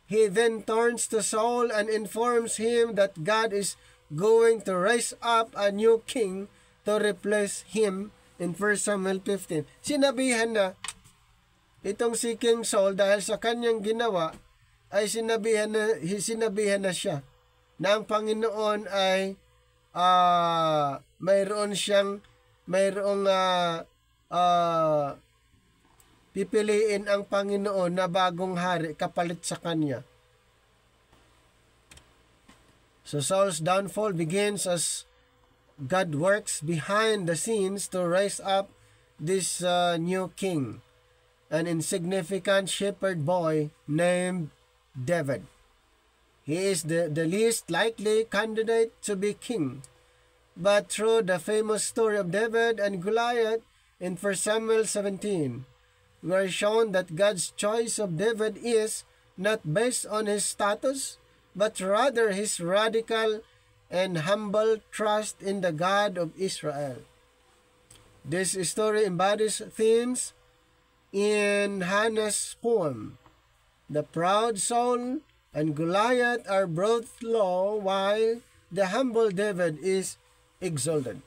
He then turns to Saul and informs him that God is going to raise up a new king to replace him in 1 Samuel 15. Sinabihan na itong si King Saul dahil sa kanyang ginawa ay sinabihan na siya na ang Panginoon ay mayroong pipiliin ang Panginoon na bagong hari kapalit sa kanya. So Saul's downfall begins as God works behind the scenes to raise up this new king, an insignificant shepherd boy named David. He is the least likely candidate to be king. But through the famous story of David and Goliath in 1 Samuel 17, we are shown that God's choice of David is not based on his status, but rather his radical and humble trust in the God of Israel. This story embodies themes in Hannah's poem. The proud Saul and Goliath are both low, while the humble David is exalted.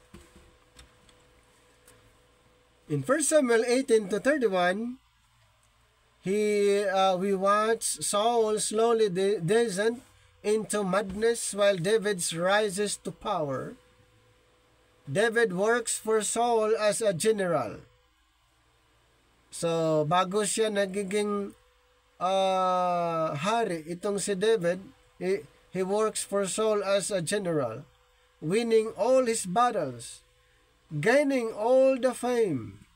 In 1 Samuel 18 to 31, we watch Saul slowly descend into madness while David rises to power. David works for Saul as a general. So, bago siya nagiging hari, itong si David, he works for Saul as a general, winning all his battles, gaining all the fame.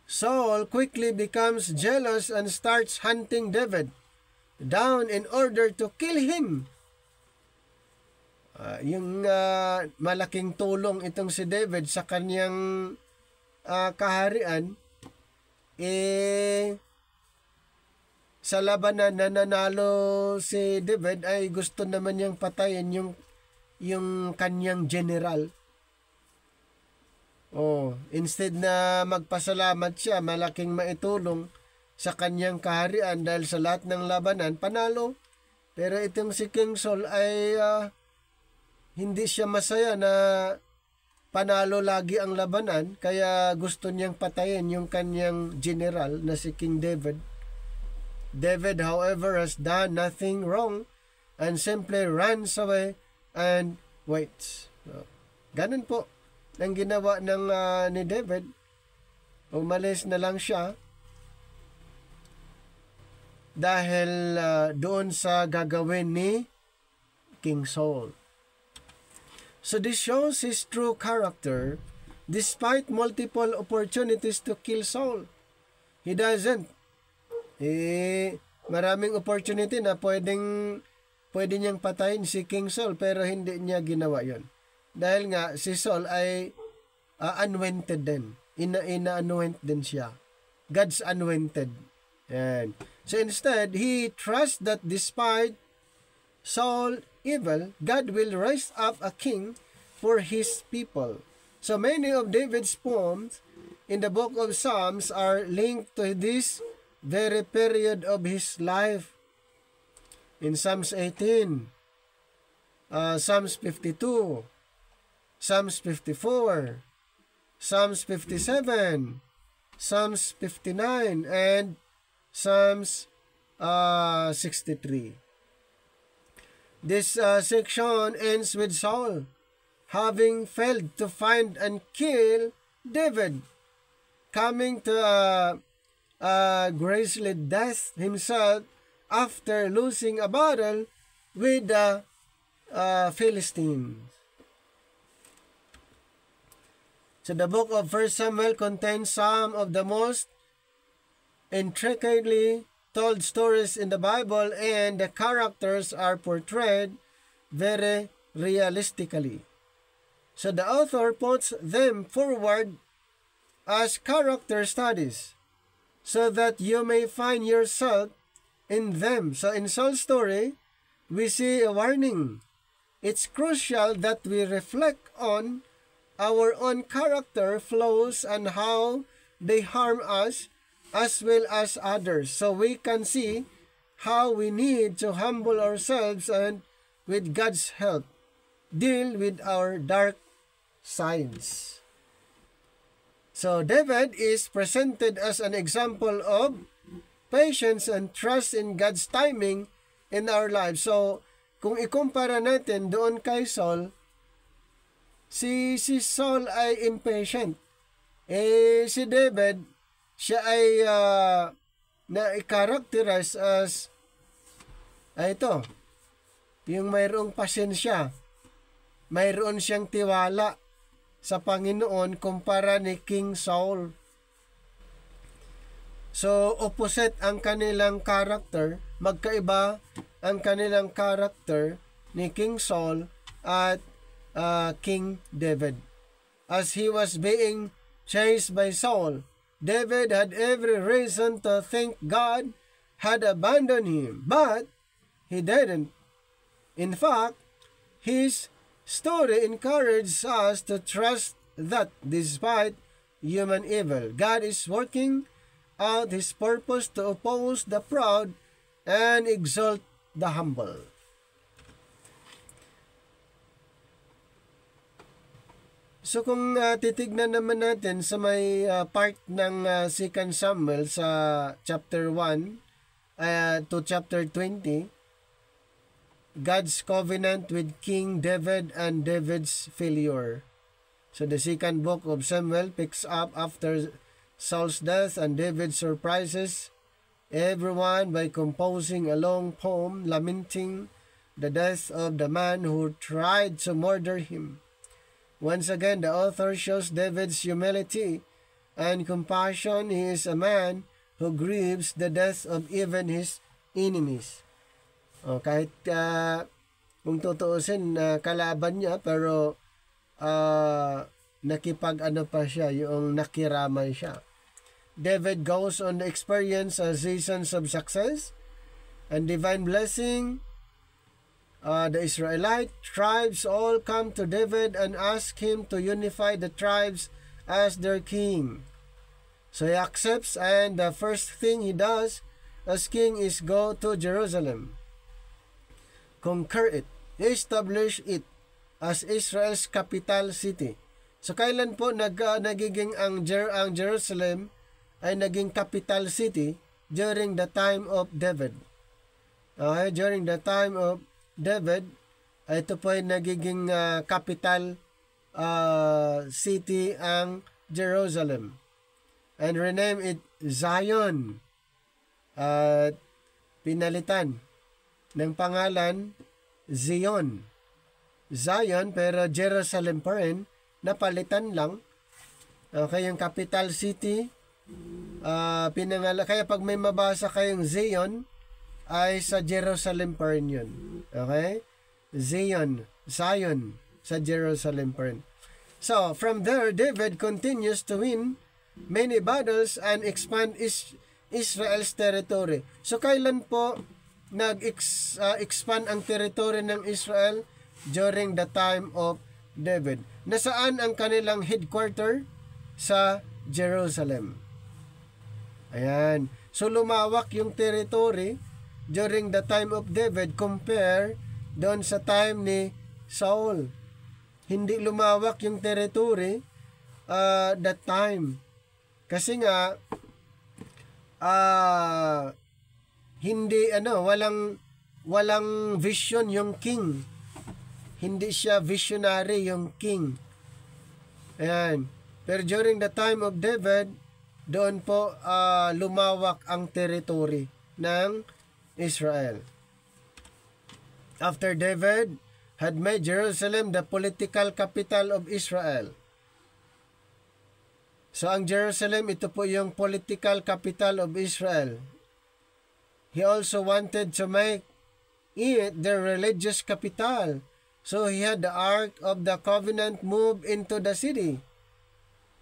Saul quickly becomes jealous and starts hunting David down in order to kill him. Yung malaking tulong itong si David sa kanyang kaharian, sa labanan na nanalo si David ay gusto naman niyang patayin yung kanyang general. Instead na magpasalamat siya, malaking maitulong sa kanyang kaharian dahil sa lahat ng labanan, panalo. Pero itong si King Saul ay hindi siya masaya na panalo lagi ang labanan, kaya gusto niyang patayin yung kanyang general na si King David. David, however, has done nothing wrong and simply runs away and waits. So, ganun po ang ginawa ng ni David. Umalis na lang siya dahil doon sa gagawin ni King Saul. So this shows his true character despite multiple opportunities to kill Saul. He doesn't. Maraming opportunity na pwede niyang patayin si King Saul pero hindi niya ginawa yon. Dahil nga si Saul ay anointed din. Ina-anoint din siya. God's anointed. And so instead, he trusts that despite Saul evil, God will raise up a king for his people. So many of David's poems in the book of Psalms are linked to this very period of his life. In Psalms 18, Psalms 52, Psalms 54, Psalms 57, Psalms 59, and Psalms 63. This section ends with Saul having failed to find and kill David, coming to a grisly death himself after losing a battle with the Philistines. So the book of 1 Samuel contains some of the most intricately told stories in the Bible, and the characters are portrayed very realistically. So the author puts them forward as character studies so that you may find yourself in them. So in Saul's story, we see a warning. It's crucial that we reflect on our own character flaws and how they harm us as well as others, so we can see how we need to humble ourselves and, with God's help, deal with our dark sides. So David is presented as an example of patience and trust in God's timing in our lives. So kung ikumpara natin doon kay Saul, si Saul ay impatient. Si David, siya ay na-characterize as yung mayroong pasensya. Mayroon siyang tiwala sa Panginoon kumpara ni King Saul. So, opposite ang kanilang character, magkaiba ang kanilang character ni King Saul at King David. As he was being chased by Saul, David had every reason to think God had abandoned him, but he didn't. In fact, his story encourages us to trust that despite human evil, God is working out his purpose to oppose the proud and exalt the humble. So kung titignan naman natin sa may part ng 2 Samuel sa chapter 1 to chapter 20, God's covenant with King David and David's failure. So the second book of Samuel picks up after Saul's death, and David surprises everyone by composing a long poem lamenting the death of the man who tried to murder him. Once again, the author shows David's humility and compassion. He is a man who grieves the death of even his enemies. Kahit kung tutuusin, kalaban niya, pero nakipag-ano pa siya, yung nakiramay siya. David goes on to experience seasons of success and divine blessing. The Israelite tribes all come to David and ask him to unify the tribes as their king. So he accepts, and the first thing he does as king is go to Jerusalem, conquer it, establish it as Israel's capital city. So kailan po nagiging ang Jerusalem ay naging capital city? During the time of David. Okay, during the time of David, ito po ay nagiging capital city ang Jerusalem. And rename it Zion. At pinalitan ng pangalan Zion. Zion, pero Jerusalem pa rin, napalitan lang. Okay, yung capital city, kaya pag may mabasa kayong Zion, ay sa Jerusalem pa rin yun. Okay? Zion, sa Jerusalem pa rin. So, from there, David continues to win many battles and expand Israel's territory. So, kailan po nag-expand ang territory ng Israel? During the time of David. Nasaan ang kanilang headquarter? Sa Jerusalem. Ayan. So, lumawak yung territory during the time of David compare doon sa time ni Saul. Hindi lumawak yung territory that time. Kasi nga, walang vision yung king. Hindi siya visionary yung king. Ayan. Pero during the time of David, doon po lumawak ang territory ng Israel. After David had made Jerusalem the political capital of Israel. So ang Jerusalem, ito po yung political capital of Israel. He also wanted to make it the religious capital. So he had the Ark of the Covenant move into the city.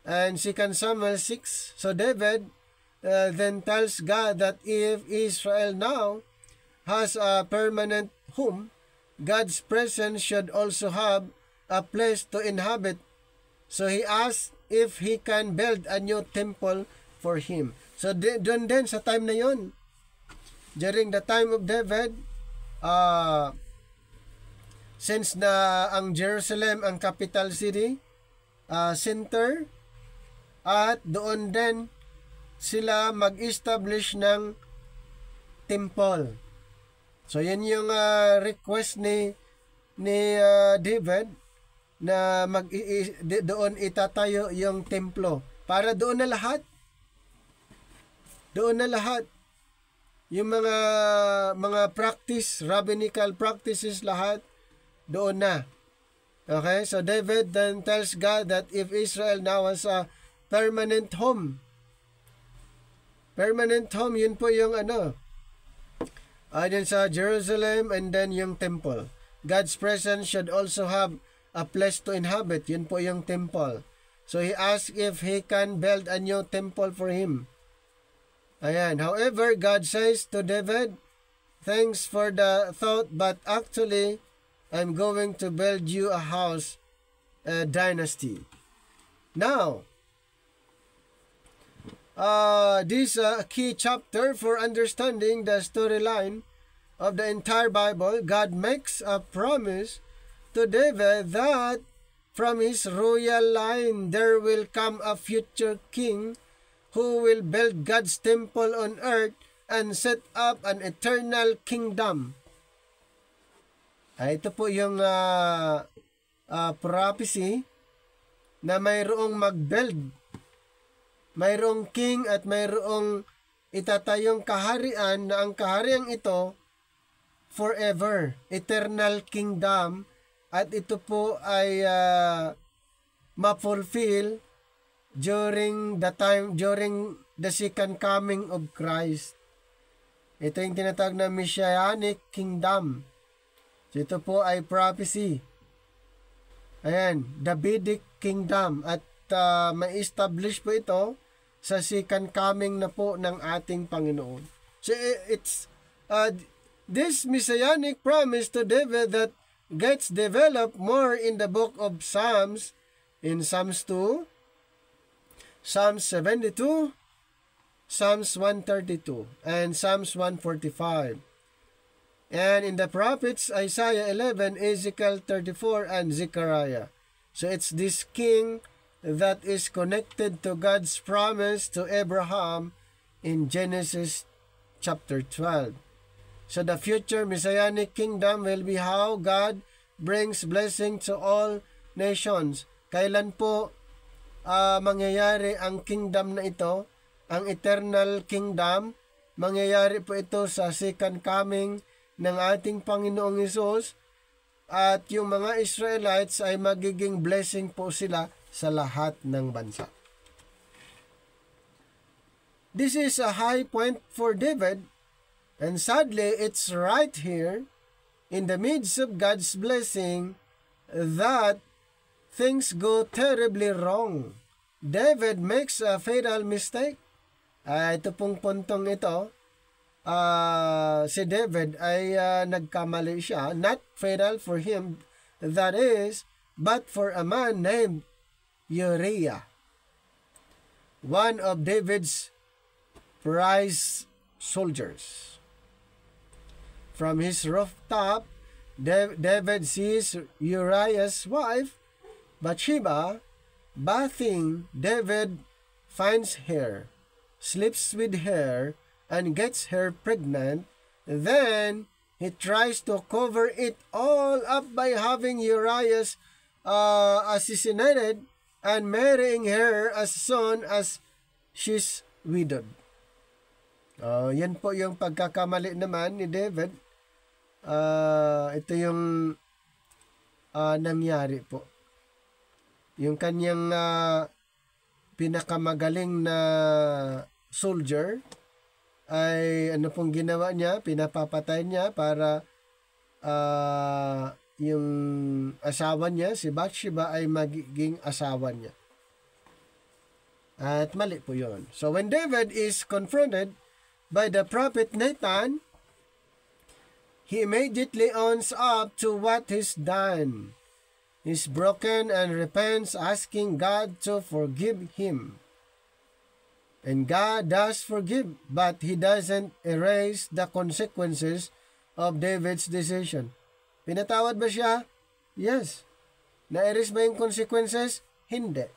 And 2 Samuel 6, so David then tells God that if Israel now has a permanent home, God's presence should also have a place to inhabit. So he asked if he can build a new temple for him. So doon din sa time na yon, during the time of David, since na ang Jerusalem ang capital city, center, at doon din sila mag-establish ng temple. So yan yung request ni David na doon itatayo yung templo para doon na lahat. Doon na lahat yung mga practice, rabbinical practices, lahat doon na. Okay? So David then tells God that if Israel now has a permanent home, yun po yung then sa Jerusalem, and then yung temple. God's presence should also have a place to inhabit. Yun po yung temple. So he asked if he can build a new temple for him. Ayan. However, God says to David, thanks for the thought, but actually, I'm going to build you a house, a dynasty. Now, this is a key chapter for understanding the storyline of the entire Bible. God makes a promise to David that from his royal line there will come a future king who will build God's temple on earth and set up an eternal kingdom. Ito po yung prophecy na mayroong mag-build, mayroong king at mayroong itatayong kaharian na ang kaharian ito forever, eternal kingdom, at ito po ay ma-fulfill during the second coming of Christ. Ito yung tinatawag na Messianic Kingdom. So ito po ay prophecy. Ayan, Davidic Kingdom. At ma-establish po ito sa second coming na po ng ating Panginoon. So it's this Messianic promise to David that gets developed more in the book of Psalms, in Psalms 2, Psalms 72, Psalms 132, and Psalms 145. And in the prophets, Isaiah 11, Ezekiel 34, and Zechariah. So it's this king that is connected to God's promise to Abraham in Genesis chapter 12. So the future Messianic kingdom will be how God brings blessing to all nations. Kailan po mangyayari ang kingdom na ito? Ang eternal kingdom, mangyayari po ito sa second coming ng ating Panginoong Hesus, at yung mga Israelites ay magiging blessing po sila sa lahat ng bansa. This is a high point for David, and sadly, it's right here in the midst of God's blessing that things go terribly wrong. David makes a fatal mistake. Ito pong puntong ito, si David ay nagkamali siya, not fatal for him, that is, but for a man named Uriah, one of David's prized soldiers. From his rooftop, David sees Uriah's wife, Bathsheba, bathing. David finds her, sleeps with her, and gets her pregnant. Then he tries to cover it all up by having Uriah's assassinated and marrying her as soon as she's widowed. Yan po yung pagkakamali naman ni David. Ito yung nangyari po. Yung kanyang pinakamagaling na soldier ay ano pong ginawa niya? Pinapapatay niya para yung asawa niya, si Bathsheba, ay magiging asawa niya. At mali po yun. So when David is confronted by the prophet Nathan, he immediately owns up to what he's done. He's broken and repents, asking God to forgive him. And God does forgive, but He doesn't erase the consequences of David's decision. Pinatawad ba siya? Yes. Na-erase ba yung consequences? Hindi.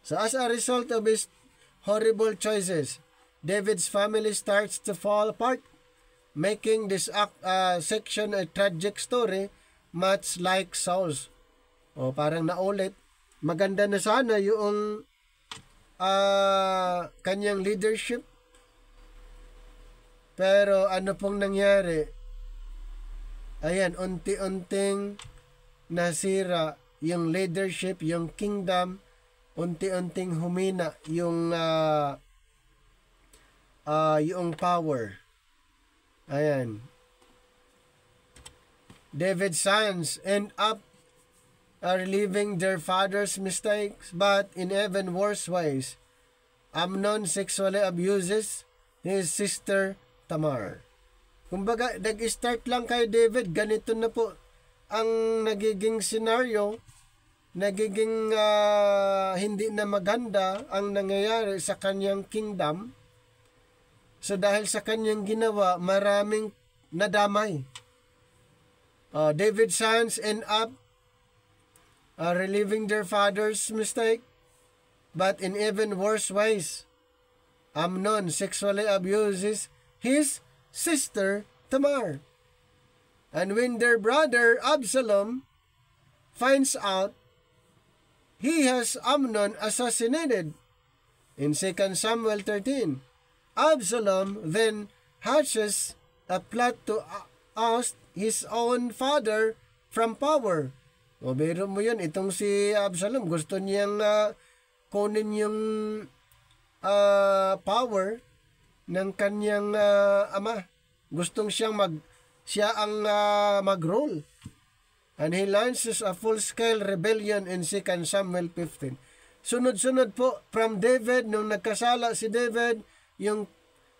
So as a result of his horrible choices, David's family starts to fall apart, making this section a tragic story, much like Saul's. Parang naulit. Maganda na sana yung kanyang leadership. Pero ano pong nangyari? Ayan, unti-unting nasira yung leadership, yung kingdom, unti-unting humina yung power. Ayan. David's sons end up reliving their father's mistakes, but in even worse ways. Amnon sexually abuses his sister Tamar. Kumbaga, nag-start lang kay David, ganito na po ang nagiging scenario, nagiging hindi na maganda ang nangyayari sa kanyang kingdom. So dahil sa kanyang ginawa, maraming nadamay. David's sons end up reliving their father's mistake, but in even worse ways. Amnon sexually abuses his sister Tamar. And when their brother Absalom finds out, he has Amnon assassinated. In 2 Samuel 13, Absalom then hatches a plot to oust his own father from power. O biro mo yun, itong si Absalom, gusto niyang kunin yung power ng kanyang ama. Gustong siya ang mag-rule. And he launches a full-scale rebellion in 2 Samuel 15. Sunod-sunod po from David, nung nagkasala si David, yung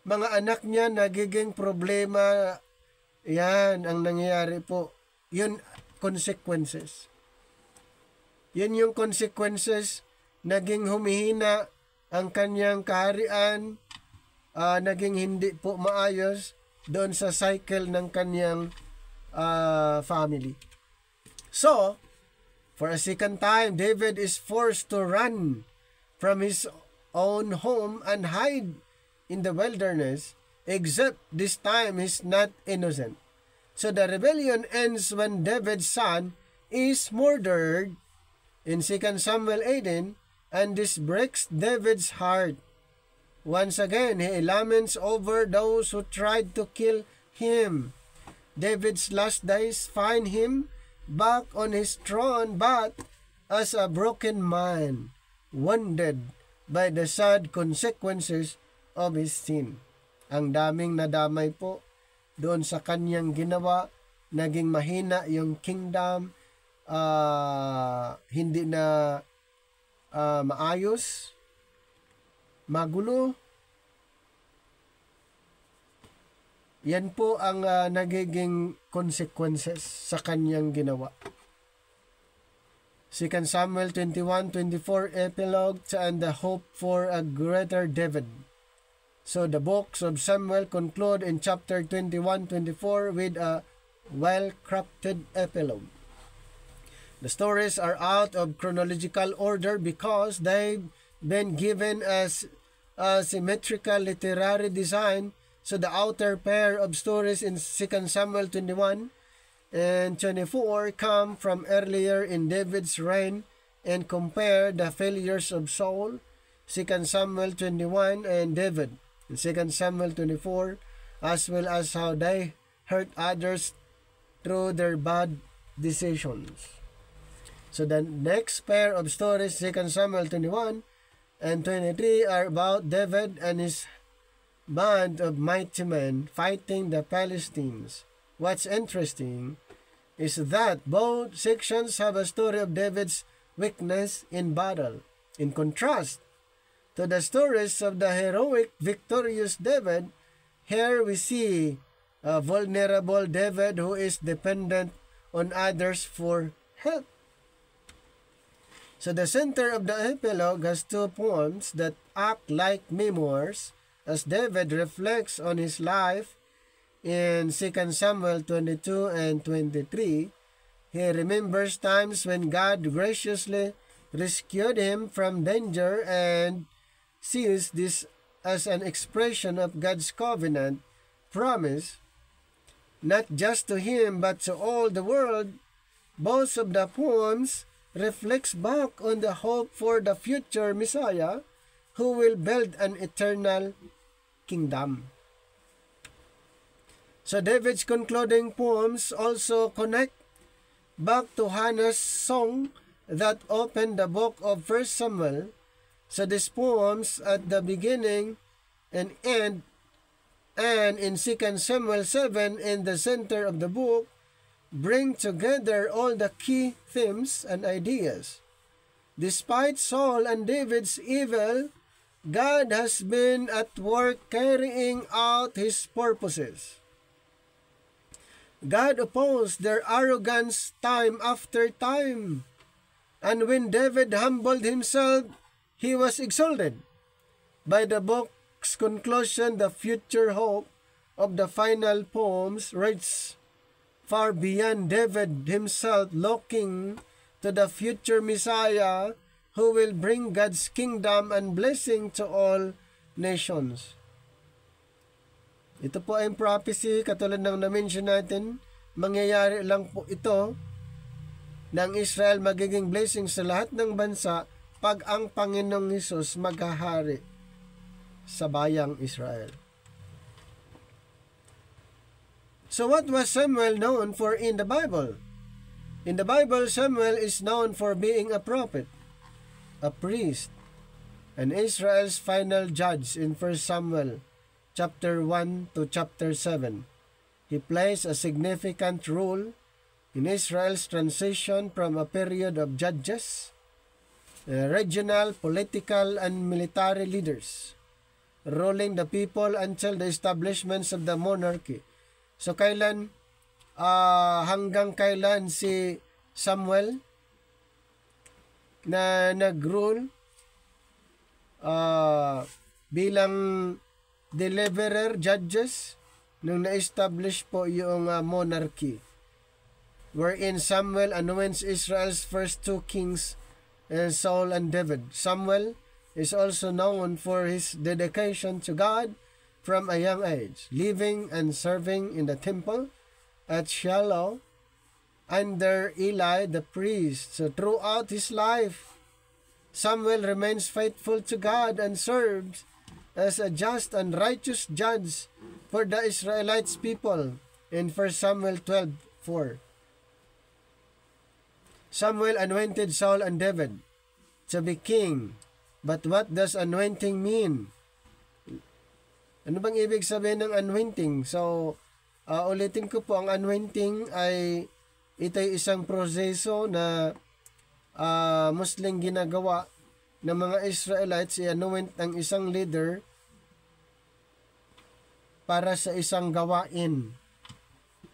mga anak niya nagiging problema. Yan ang nangyayari po. Yun, consequences. Yun yung consequences. Naging humihina ang kanyang kaharian, naging hindi po maayos doon sa cycle ng kanyang family. So, for a second time, David is forced to run from his own home and hide in the wilderness, except this time he's not innocent. So the rebellion ends when David's son is murdered in 2 Samuel 18, and this breaks David's heart. Once again, he laments over those who tried to kill him. David's last days find him back on his throne, but as a broken man, wounded by the sad consequences of his sin. Ang daming nadamay po doon sa kanyang ginawa. Naging mahina yung kingdom, hindi na maayos, magulo. Yan po ang nagiging consequences sa kanyang ginawa. 2 Samuel 21:24 epilogue and the hope for a greater David. So the books of Samuel conclude in chapter 21-24 with a well-crafted epilogue. The stories are out of chronological order because they've been given as a symmetrical literary design. So the outer pair of stories in 2 Samuel 21 and 24 come from earlier in David's reign and compare the failures of Saul, 2 Samuel 21, and David in 2 Samuel 24, as well as how they hurt others through their bad decisions. So the next pair of stories, 2 Samuel 21 and 23, are about David and his band of mighty men fighting the Philistines. What's interesting is that both sections have a story of David's weakness in battle. In contrast to the stories of the heroic, victorious David, here we see a vulnerable David who is dependent on others for help. So the center of the epilogue has two poems that act like memoirs as David reflects on his life. In 2 Samuel 22 and 23, he remembers times when God graciously rescued him from danger and sees this as an expression of God's covenant promise, not just to him but to all the world. Both of the poems reflects back on the hope for the future Messiah who will build an eternal kingdom. So David's concluding poems also connect back to Hannah's song that opened the book of 1 Samuel. So these poems at the beginning and end, and in 2 Samuel 7 in the center of the book, bring together all the key themes and ideas. Despite Saul and David's evil, God has been at work carrying out his purposes. God opposed their arrogance time after time. And when David humbled himself, he was exalted. By the book's conclusion, the future hope of the final poems reaches far beyond David himself, looking to the future Messiah who will bring God's kingdom and blessing to all nations. Ito po ay prophecy, katulad ng na-mention natin, mangyayari lang po ito ng Israel magiging blessing sa lahat ng bansa pag ang Panginoong Hesus maghahari sa bayang Israel. So what was Samuel known for in the Bible? In the Bible, Samuel is known for being a prophet, a priest, and Israel's final judge in 1 Samuel chapter 1 to chapter 7. He plays a significant role in Israel's transition from a period of judges, regional, political, and military leaders, ruling the people until the establishments of the monarchy. So hanggang kailan si Samuel na nag-rule bilang deliverer, judges, nung na-establish po yung monarchy, wherein Samuel anoints Israel's first two kings, Saul and David. Samuel is also known for his dedication to God from a young age, living and serving in the temple at Shiloh under Eli the priest. So throughout his life, Samuel remains faithful to God and serves as a just and righteous judge for the Israelites people in 1 Samuel 12:4. Samuel anointed Saul and David to be king. But what does anointing mean? Ano bang ibig sabihin ng anointing? So, ulitin ko po, ang anointing ay ito'y isang proseso na Muslim ginagawa ng mga Israelites. I-anoint ang isang leader para sa isang gawain.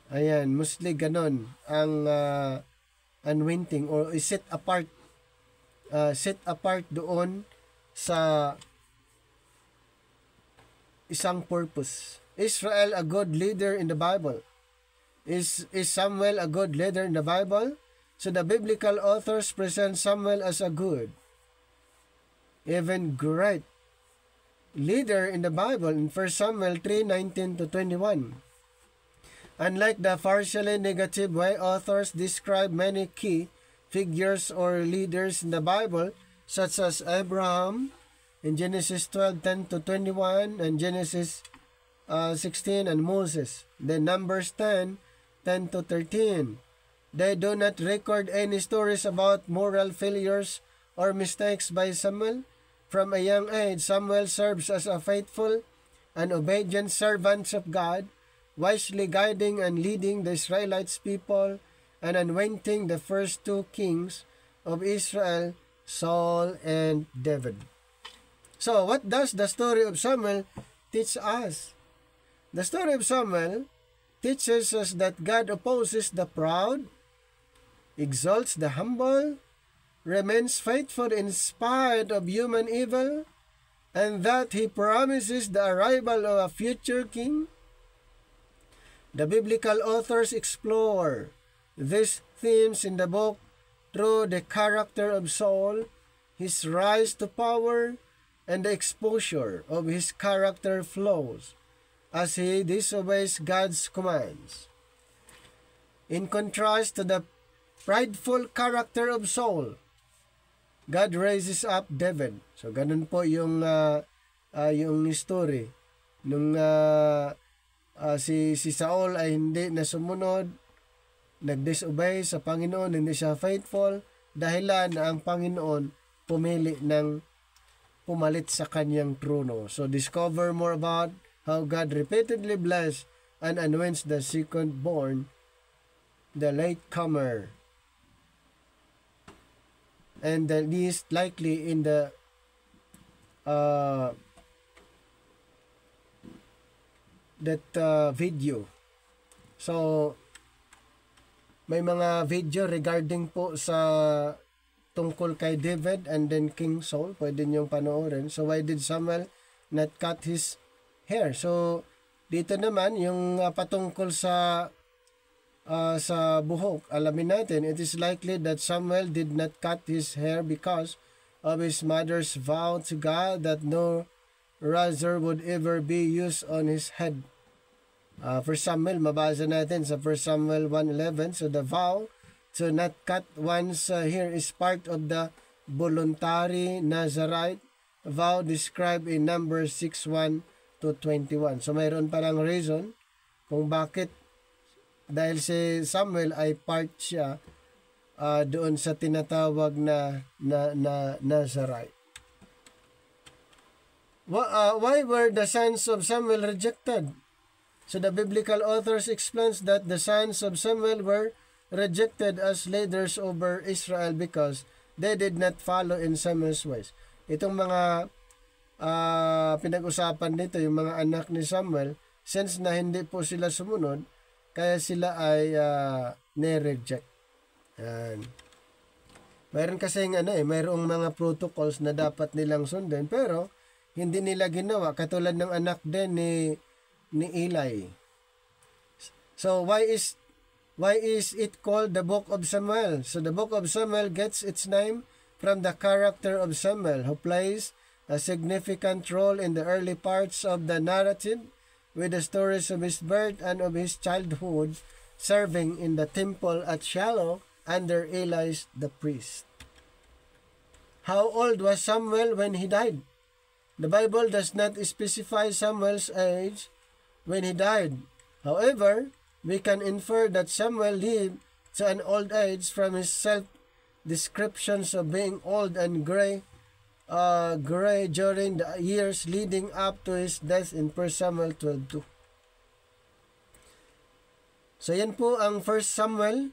Ayan, Muslim ganon ang anointing, or set apart doon sa isang purpose. Israel a good leader in the Bible? Is Samuel a good leader in the Bible? So the biblical authors present Samuel as a good, even great leader in the Bible in 1 Samuel 3:19-21. Unlike the partially negative way authors describe many key figures or leaders in the Bible, such as Abraham in Genesis 12:10-21 and Genesis 16, and Moses, then Numbers 10:10-13. They do not record any stories about moral failures or mistakes by Samuel. From a young age, Samuel serves as a faithful and obedient servant of God, wisely guiding and leading the Israelites people and anointing the first two kings of Israel, Saul and David. So, what does the story of Samuel teach us? The story of Samuel teaches us that God opposes the proud, exalts the humble, remains faithful in spite of human evil, and that He promises the arrival of a future king. The biblical authors explore these themes in the book through the character of Saul, his rise to power, and the exposure of his character flaws as he disobeys God's commands. In contrast to the prideful character of Saul, God raises up David. So ganun po yung story nung si Saul ay hindi na sumunod, nag-disobey sa Panginoon, hindi siya faithful, dahilan na ang Panginoon pumili ng pumalit sa kanyang trono. So discover more about how God repeatedly blessed and anoints the second born, the latecomer, and the least likely in the video. So may mga video regarding po sa tungkol kay David and then King Saul, pwede niyong panoorin. So why did Samuel not cut his hair? So dito naman yung patungkol sa buhok, alamin natin, it is likely that Samuel did not cut his hair because of his mother's vow to God that no razor would ever be used on his head. For Samuel, mabasa natin sa 1 Samuel 1:11. So the vow to not cut once here is part of the voluntary Nazarite vow described in Numbers 6:1 to 21. So mayroon palang reason kung bakit, dahil si Samuel ay part siya doon sa tinatawag na Nazarite. Why were the sons of Samuel rejected? So the biblical authors explains that the sons of Samuel were rejected as leaders over Israel because they did not follow in Samuel's ways. Itong mga pinag-usapan dito, yung mga anak ni Samuel, since na hindi po sila sumunod, kaya sila ay ne-reject. Yan. Mayroon kasing mayroong mga protocols na dapat nilang sundin, pero hindi nila ginawa, katulad ng anak din ni Eli. So why is it called the Book of Samuel? So the Book of Samuel gets its name from the character of Samuel, who plays a significant role in the early parts of the narrative with the stories of his birth and of his childhood, serving in the temple at Shiloh under Eli the priest. How old was Samuel when he died? The Bible does not specify Samuel's age when he died. However, we can infer that Samuel lived to an old age from his self-descriptions of being old and gray during the years leading up to his death in 1 Samuel 12:2. So yan po ang 1 Samuel.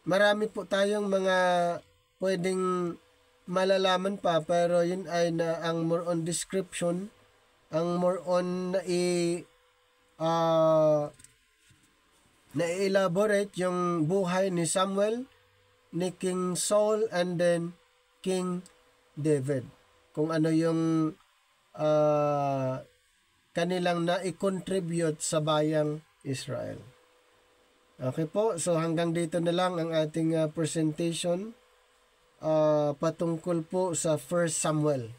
Marami po tayong mga pwedeng malalaman pa, pero yun ay ang more on description, ang more on na-elaborate yung buhay ni Samuel, ni King Saul, and then King David. Kung ano yung kanilang na-contribute sa bayang Israel. Okay po, so hanggang dito na lang ang ating presentation patungkol po sa 1 Samuel.